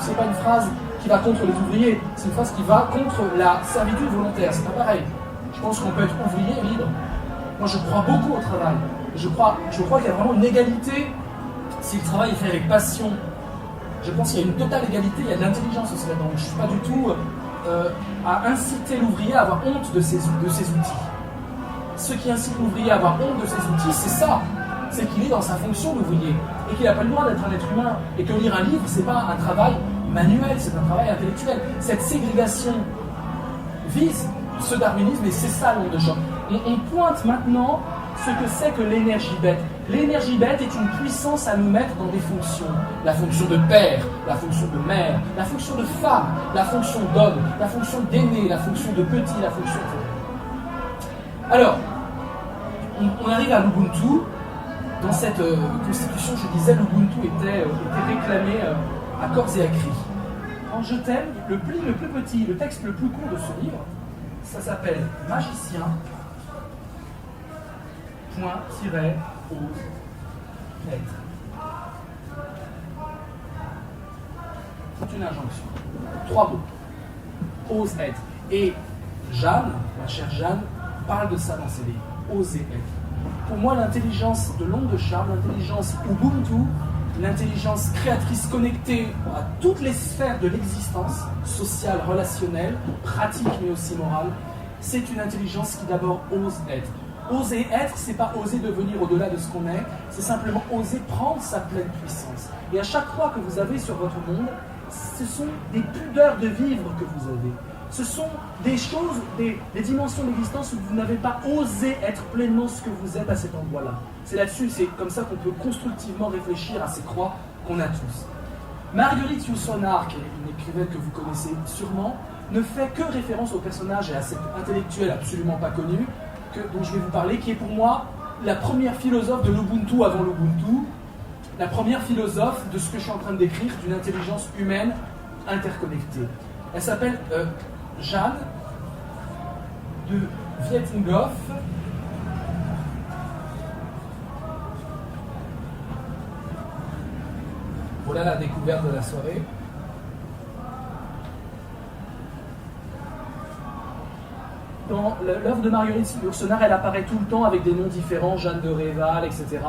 C'est pas une phrase qui va contre les ouvriers, c'est une phrase qui va contre la servitude volontaire. C'est pas pareil. Je pense qu'on peut être ouvrier et libre. Moi, je crois beaucoup au travail. Je crois qu'il y a vraiment une égalité si le travail est fait avec passion. Je pense qu'il y a une totale égalité, il y a de l'intelligence aussi là-dedans. Je ne suis pas du tout à inciter l'ouvrier à avoir honte de ses outils. Ce qui incite l'ouvrier à avoir honte de ses outils, c'est ça. C'est qu'il est dans sa fonction d'ouvrier et qu'il n'a pas le droit d'être un être humain. Et que lire un livre, c'est pas un travail manuel, c'est un travail intellectuel. Cette ségrégation vise ce darwinisme et c'est ça l'onde de choc. On pointe maintenant ce que c'est que l'énergie bête. L'énergie bête est une puissance à nous mettre dans des fonctions. La fonction de père, la fonction de mère, la fonction de femme, la fonction d'homme, la fonction d'aîné, la fonction de petit, la fonction de... Alors, on arrive à l'Ubuntu. Dans cette constitution, je disais, l'Ubuntu était réclamé à corps et à cri. Quand je t'aime, le plus petit, le texte le plus court de ce livre, ça s'appelle Magicien, ose être. C'est une injonction. 3 mots. Ose être. Et Jeanne, ma chère Jeanne, parle de ça dans ses livres. Oser être. Pour moi, l'intelligence de l'onde de charme, l'intelligence Ubuntu, l'intelligence créatrice connectée à toutes les sphères de l'existence, sociale, relationnelle, pratique, mais aussi morale, c'est une intelligence qui d'abord ose être. Oser être, c'est pas oser devenir au-delà de ce qu'on est, c'est simplement oser prendre sa pleine puissance. Et à chaque fois que vous avez sur votre monde, ce sont des pudeurs de vivre que vous avez. Ce sont des choses, des dimensions d'existence où vous n'avez pas osé être pleinement ce que vous êtes à cet endroit-là. C'est là-dessus, c'est comme ça qu'on peut constructivement réfléchir à ces croix qu'on a tous. Marguerite Yourcenar, qui est une écrivaine que vous connaissez sûrement, ne fait que référence au personnage et à cet intellectuel absolument pas connu, dont je vais vous parler, qui est pour moi la première philosophe de l'Ubuntu avant l'Ubuntu, la première philosophe de ce que je suis en train de décrire, d'une intelligence humaine interconnectée. Elle s'appelle Jeanne de Wittgenhoff. Voilà la découverte de la soirée. Dans l'œuvre de Marguerite Yourcenar, elle apparaît tout le temps avec des noms différents, Jeanne de Réval, etc.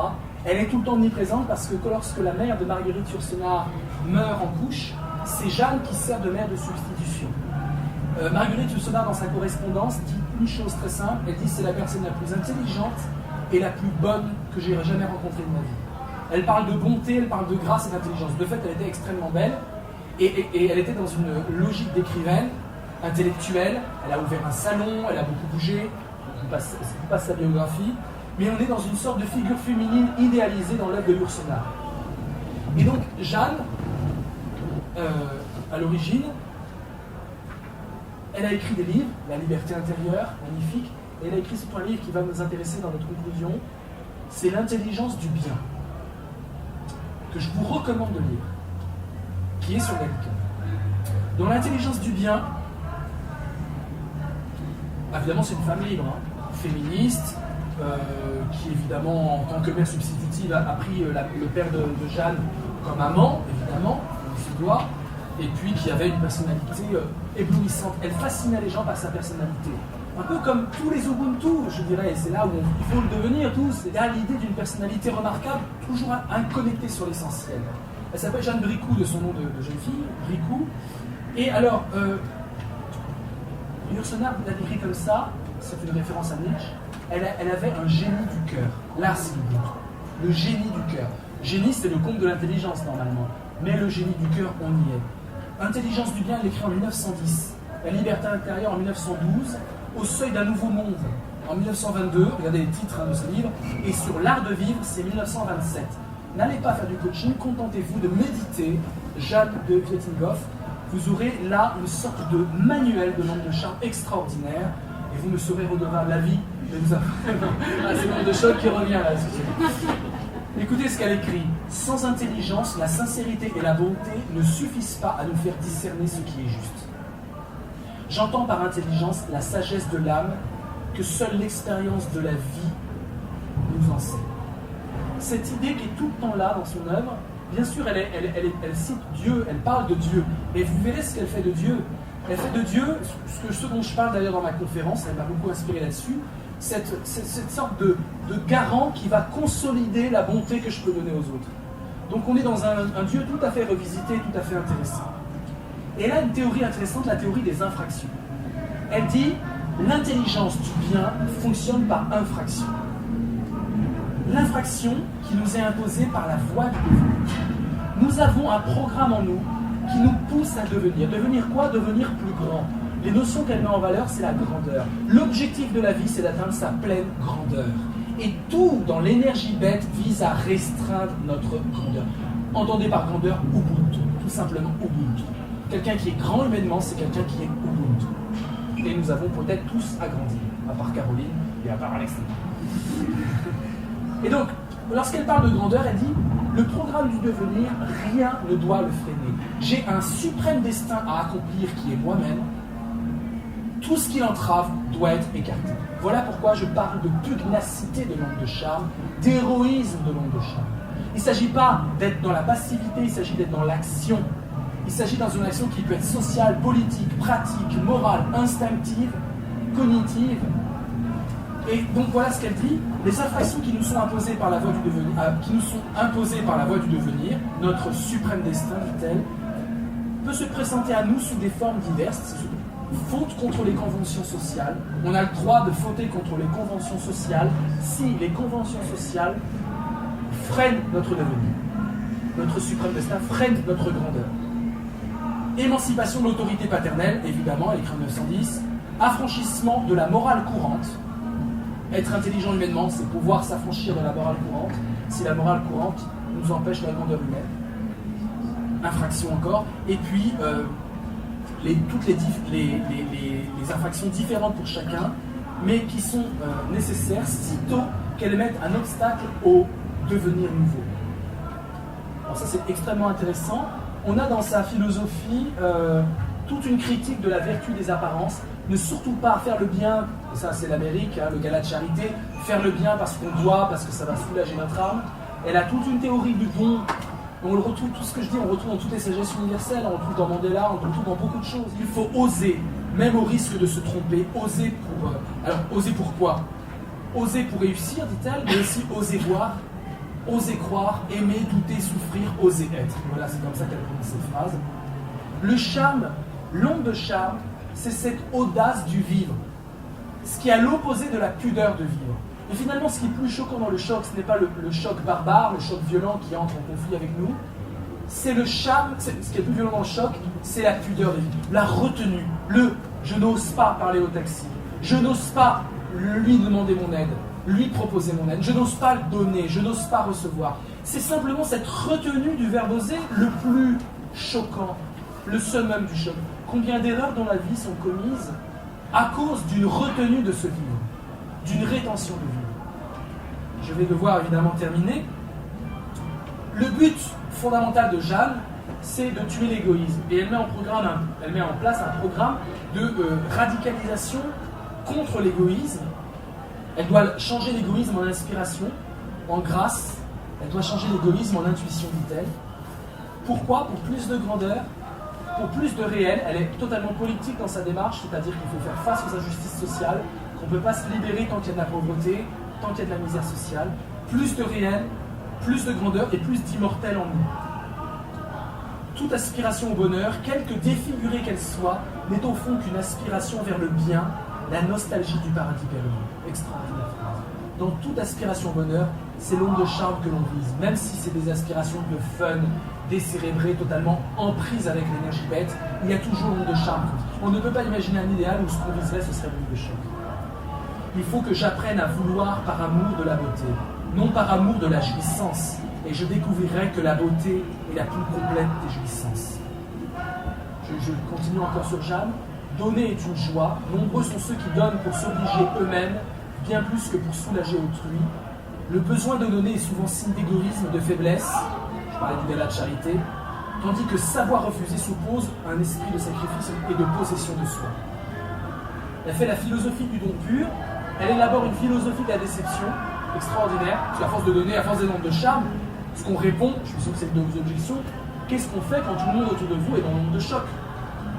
Elle est tout le temps omniprésente parce que lorsque la mère de Marguerite Yourcenar meurt en couche, c'est Jeanne qui sert de mère de substitution. Marguerite Yourcenar, dans sa correspondance, dit une chose très simple, elle dit c'est la personne la plus intelligente et la plus bonne que j'ai jamais rencontrée de ma vie. Elle parle de bonté, elle parle de grâce et d'intelligence. De fait, elle était extrêmement belle et elle était dans une logique d'écrivaine, intellectuelle. Elle a ouvert un salon, elle a beaucoup bougé, c'est pas sa biographie, mais on est dans une sorte de figure féminine idéalisée dans l'œuvre de Yourcenar. Et donc, Jeanne, à l'origine, elle a écrit des livres, La liberté intérieure, magnifique, et elle a écrit surtout un livre qui va nous intéresser dans notre conclusion, c'est L'intelligence du bien, que je vous recommande de lire, qui est sur Gallican. Dans L'intelligence du bien, évidemment c'est une femme libre, féministe, qui évidemment en tant que mère substitutive a pris le père de Jeanne comme amant, évidemment, il se doit, et puis qui avait une personnalité éblouissante. Elle fascinait les gens par sa personnalité. Un peu comme tous les Ubuntu, je dirais, et c'est là où il faut le devenir tous. Il y a l'idée d'une personnalité remarquable, toujours connectée sur l'essentiel. Elle s'appelle Jeanne Bricout, de son nom de jeune fille, Bricout. Et alors, Yourcenar l'a décrit comme ça, c'est une référence à Nietzsche, elle avait un génie du cœur. Là, c'est le génie du cœur. Génie, c'est le comble de l'intelligence, normalement. Mais le génie du cœur, on y est. Intelligence du bien, elle écrit en 1910. La liberté intérieure en 1912. Au seuil d'un nouveau monde en 1922. Regardez les titres de ce livre. Et sur l'art de vivre, c'est 1927. N'allez pas faire du coaching, contentez-vous de méditer. Jeanne de Wittgenhoff. Vous aurez là une sorte de manuel de l'homme de charme extraordinaire. Et vous me serez redevable la vie. C'est l'homme de choc qui revient là. Écoutez ce qu'elle écrit. Sans intelligence, la sincérité et la bonté ne suffisent pas à nous faire discerner ce qui est juste. J'entends par intelligence la sagesse de l'âme que seule l'expérience de la vie nous enseigne. Cette idée qui est tout le temps là dans son œuvre, bien sûr, elle cite Dieu, elle parle de Dieu, mais vous verrez ce qu'elle fait de Dieu. Elle fait de Dieu, ce dont je parle d'ailleurs dans ma conférence, elle m'a beaucoup inspiré là-dessus, cette sorte de garant qui va consolider la bonté que je peux donner aux autres. Donc on est dans un Dieu tout à fait revisité, tout à fait intéressant. Et elle a une théorie intéressante, la théorie des infractions. Elle dit, l'intelligence du bien fonctionne par infraction. L'infraction qui nous est imposée par la voie du devenir. Nous avons un programme en nous qui nous pousse à devenir. Devenir quoi? Devenir plus grand. Les notions qu'elle met en valeur, c'est la grandeur. L'objectif de la vie, c'est d'atteindre sa pleine grandeur. Et tout dans l'énergie bête vise à restreindre notre grandeur. Entendez par grandeur Ubuntu, tout simplement Ubuntu. Quelqu'un qui est grand humainement, c'est quelqu'un qui est Ubuntu. Et nous avons peut-être tous agrandi, à part Caroline et à part Alexandre. Et donc, lorsqu'elle parle de grandeur, elle dit « Le programme du devenir, rien ne doit le freiner. J'ai un suprême destin à accomplir qui est moi-même. Tout ce qui l'entrave doit être écarté. » Voilà pourquoi je parle de pugnacité de l'onde de charme, d'héroïsme de l'onde de charme. Il ne s'agit pas d'être dans la passivité, il s'agit d'être dans l'action. Il s'agit dans une action qui peut être sociale, politique, pratique, morale, instinctive, cognitive. Et donc voilà ce qu'elle dit. Les infractions qui nous sont imposées par la voie du devenir, notre suprême destin, dit-elle, peut se présenter à nous sous des formes diverses. Faute contre les conventions sociales. On a le droit de fauter contre les conventions sociales si les conventions sociales freinent notre devenir. Notre suprême destin freine notre grandeur. Émancipation de l'autorité paternelle, évidemment, elle écrit en 1910. Affranchissement de la morale courante. Être intelligent humainement, c'est pouvoir s'affranchir de la morale courante. Si la morale courante nous empêche la grandeur humaine. Infraction encore. Et puis, toutes les infractions différentes pour chacun, mais qui sont nécessaires sitôt qu'elles mettent un obstacle au devenir nouveau. Alors ça, c'est extrêmement intéressant. On a dans sa philosophie toute une critique de la vertu des apparences, ne surtout pas faire le bien, et ça c'est l'Amérique, hein, le gala de charité, faire le bien parce qu'on doit, parce que ça va soulager notre âme. Elle a toute une théorie du don. On le retrouve, tout ce que je dis, on retrouve dans toutes les sagesses universelles, on le retrouve dans Mandela, on le retrouve dans beaucoup de choses. Il faut oser, même au risque de se tromper, oser pour... alors, oser pourquoi? Oser pour réussir, dit-elle, mais aussi oser voir, oser croire, aimer, douter, souffrir, oser être. Voilà, c'est comme ça qu'elle prononce cette phrase. Le charme, l'onde de charme, c'est cette audace du vivre, ce qui est à l'opposé de la pudeur de vivre. Et finalement, ce qui est plus choquant dans le choc, ce n'est pas le choc barbare, le choc violent qui entre en conflit avec nous, c'est le charme, ce qui est plus violent dans le choc, c'est la pudeur de vivre, la retenue, je n'ose pas parler au taxi, je n'ose pas lui demander mon aide, lui proposer mon aide, je n'ose pas le donner, je n'ose pas recevoir. C'est simplement cette retenue du verbe oser le plus choquant, le summum du choc. Combien d'erreurs dans la vie sont commises à cause d'une retenue de ce vivre, d'une rétention de vivre. Je vais devoir évidemment terminer. Le but fondamental de Jeanne, c'est de tuer l'égoïsme. Et elle met en place un programme de radicalisation contre l'égoïsme. Elle doit changer l'égoïsme en inspiration, en grâce. Elle doit changer l'égoïsme en intuition, dit-elle. Pourquoi? Pour plus de grandeur, pour plus de réel. Elle est totalement politique dans sa démarche, c'est-à-dire qu'il faut faire face aux injustices sociales, qu'on ne peut pas se libérer tant qu'il y a de la pauvreté, tant qu'il y a de la misère sociale. Plus de réel, plus de grandeur et plus d'immortel en nous. Toute aspiration au bonheur, quelque défigurée qu'elle soit, n'est au fond qu'une aspiration vers le bien, la nostalgie du paradis perdu. Extraordinaire phrase. Dans toute aspiration au bonheur, c'est l'onde de charme que l'on vise, même si c'est des aspirations de fun, décérébrées, totalement en prise avec l'énergie bête, il y a toujours l'onde de charme. On ne peut pas imaginer un idéal où ce qu'on viserait, ce serait l'onde de choc. Il faut que j'apprenne à vouloir par amour de la beauté, non par amour de la jouissance, et je découvrirai que la beauté est la plus complète des jouissances. Je continue encore sur Jeanne. Donner est une joie, nombreux sont ceux qui donnent pour s'obliger eux-mêmes, bien plus que pour soulager autrui. Le besoin de donner est souvent signe d'égoïsme, de faiblesse, je parlais du gala de charité, tandis que savoir refuser suppose un esprit de sacrifice et de possession de soi. Elle fait la philosophie du don pur, elle élabore une philosophie de la déception, extraordinaire, parce qu'à force de donner, à force des ondes de charme, ce qu'on répond, je suis sûr que c'est une de vos objections, qu'est-ce qu'on fait quand tout le monde autour de vous est dans l'onde de choc?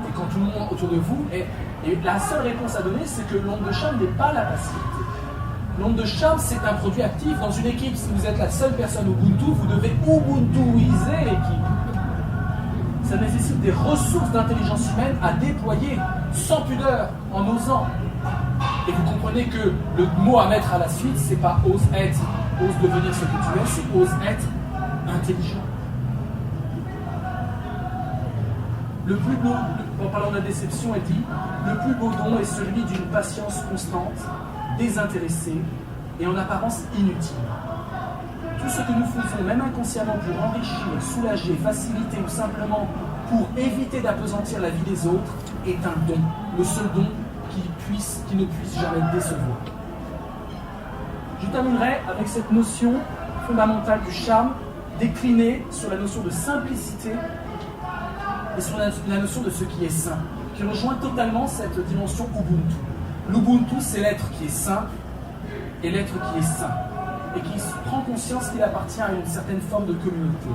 Et quand tout le monde autour de vous est... Et la seule réponse à donner, c'est que l'onde de charme n'est pas la passivité. L'onde de charme, c'est un produit actif. Dans une équipe, si vous êtes la seule personne Ubuntu, vous devez Ubuntuiser l'équipe. Ça nécessite des ressources d'intelligence humaine à déployer sans pudeur, en osant. Et vous comprenez que le mot à mettre à la suite, c'est pas ose être, ose devenir ce que tu es, c'est ose être intelligent. Le plus beau, en parlant de la déception, elle dit, le plus beau don est celui d'une patience constante, désintéressée et en apparence inutile. Tout ce que nous faisons, même inconsciemment, pour enrichir, soulager, faciliter ou simplement pour éviter d'appesantir la vie des autres, est un don, le seul don qui ne puisse jamais décevoir. Je terminerai avec cette notion fondamentale du charme, déclinée sur la notion de simplicité et sur la notion de ce qui est sain, qui rejoint totalement cette dimension Ubuntu. L'Ubuntu, c'est l'être qui est sain et l'être qui est sain, et qui prend conscience qu'il appartient à une certaine forme de communauté.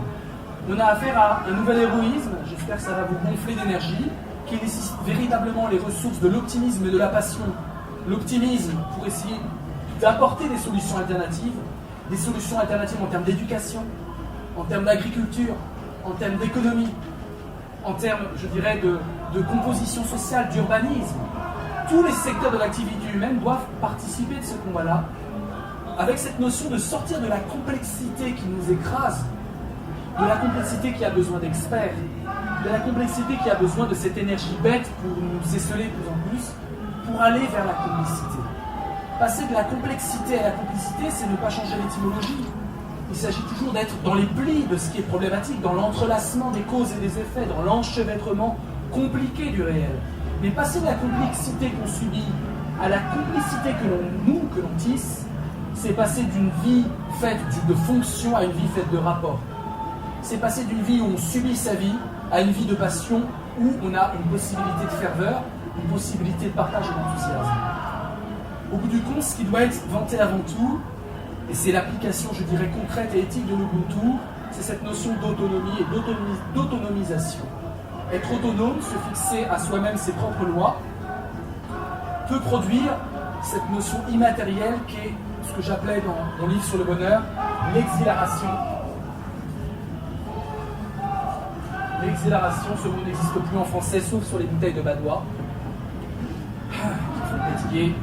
On a affaire à un nouvel héroïsme, j'espère que ça va vous gonfler d'énergie, qui nécessite véritablement les ressources de l'optimisme et de la passion. L'optimisme pour essayer d'apporter des solutions alternatives en termes d'éducation, en termes d'agriculture, en termes d'économie, en termes, je dirais, de composition sociale, d'urbanisme. Tous les secteurs de l'activité humaine doivent participer de ce combat-là, avec cette notion de sortir de la complexité qui nous écrase, de la complexité qui a besoin d'experts, de la complexité qui a besoin de cette énergie bête pour nous esseler de plus en plus, pour aller vers la complicité. Passer de la complexité à la complicité, c'est ne pas changer l'étymologie. Il s'agit toujours d'être dans les plis de ce qui est problématique, dans l'entrelacement des causes et des effets, dans l'enchevêtrement compliqué du réel. Mais passer de la complexité qu'on subit à la complicité que l'on tisse, c'est passer d'une vie faite de fonctions à une vie faite de rapports. c'est passer d'une vie où on subit sa vie à une vie de passion où on a une possibilité de ferveur, une possibilité de partage et d'enthousiasme. Au bout du compte, ce qui doit être vanté avant tout, et c'est l'application, je dirais, concrète et éthique de l'Ubuntu, c'est cette notion d'autonomie et d'autonomisation. Être autonome, se fixer à soi-même ses propres lois, peut produire cette notion immatérielle qui est ce que j'appelais dans mon livre sur le bonheur, l'exhilaration. L'exhilaration, ce mot n'existe plus en français, sauf sur les bouteilles de Badois. Qui font pétiller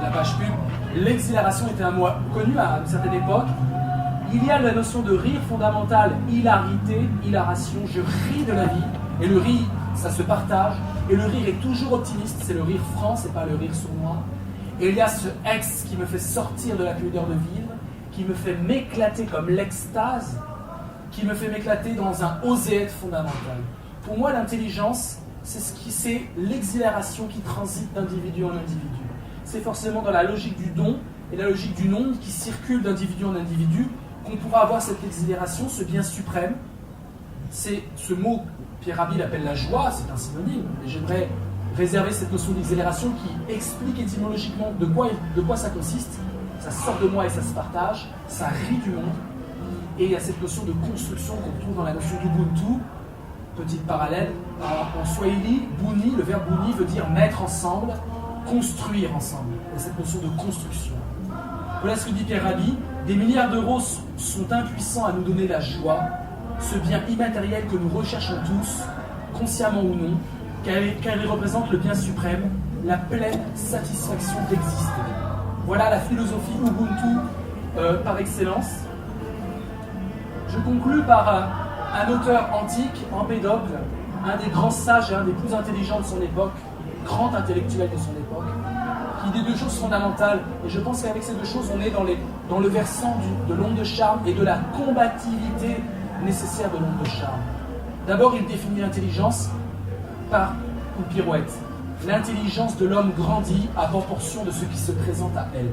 la page pub. L'exhilaration était un mot connu à une certaine époque. Il y a la notion de rire fondamentale, hilarité, hilaration. Je ris de la vie, et le rire, ça se partage, et le rire est toujours optimiste, c'est le rire franc, c'est pas le rire sournois. Et il y a ce ex qui me fait sortir de la pudeur de vivre, qui me fait m'éclater comme l'extase, qui me fait m'éclater dans un oser être fondamental. Pour moi, l'intelligence, c'est l'exhilaration qui transite d'individu en individu. C'est forcément dans la logique du don et la logique du nombre qui circule d'individu en individu qu'on pourra avoir cette exhilaration, ce bien suprême. C'est ce mot, Pierre Rabhi appelle la joie, c'est un synonyme, et j'aimerais réserver cette notion d'exhilaration qui explique étymologiquement de quoi ça consiste. Ça sort de moi et ça se partage, ça rit du monde. Et il y a cette notion de construction qu'on retrouve dans la notion d'Ubuntu. Petite parallèle, en Swahili, buni, le verbe buni veut dire mettre ensemble, construire ensemble. Il y a cette notion de construction. Voilà ce que dit Pierre Rabhi. Des milliards d'euros sont impuissants à nous donner la joie, ce bien immatériel que nous recherchons tous, consciemment ou non, car il représente le bien suprême, la pleine satisfaction d'exister. Voilà la philosophie Ubuntu par excellence. Je conclus par un auteur antique, Empédocle, un des grands sages et un des plus intelligents de son époque, grand intellectuel de son époque, qui dit deux choses fondamentales. Et je pense qu'avec ces deux choses, on est dans le versant de l'onde de charme et de la combativité nécessaire de l'onde de charme. D'abord, il définit l'intelligence par une pirouette. L'intelligence de l'homme grandit à proportion de ce qui se présente à elle.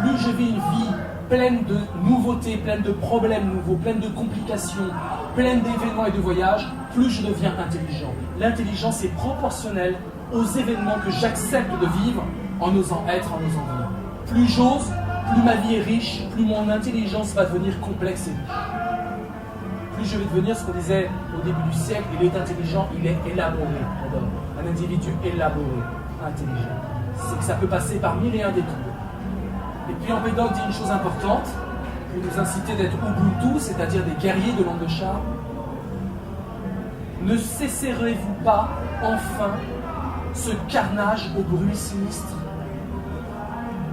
Plus je vis une vie pleine de nouveautés, pleine de problèmes nouveaux, pleine de complications, pleine d'événements et de voyages, plus je deviens intelligent. L'intelligence est proportionnelle aux événements que j'accepte de vivre en osant être, en osant vivre. Plus j'ose, plus ma vie est riche, plus mon intelligence va devenir complexe et riche. Plus je vais devenir ce qu'on disait au début du siècle, il est intelligent, il est élaboré. J'adore. Un individu élaboré, intelligent. C'est que ça peut passer par mille et un détours. Et puis Empédocle dit une chose importante, pour nous inciter d'être Ubuntu, c'est-à-dire des guerriers de l'onde de charme. Ne cesserez-vous pas, enfin, ce carnage au bruit sinistre?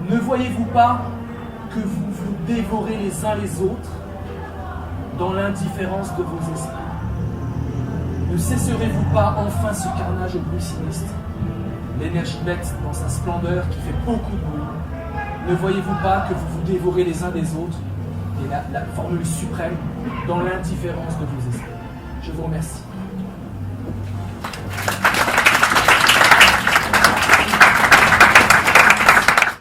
Ne voyez-vous pas que vous vous dévorez les uns les autres dans l'indifférence de vos esprits? Ne cesserez-vous pas, enfin, ce carnage au bruit sinistre? L'énergie bête dans sa splendeur qui fait beaucoup de bruit. Ne voyez-vous pas que vous vous dévorez les uns des autres? Et la formule suprême, dans l'indifférence de vos esprits. Je vous remercie.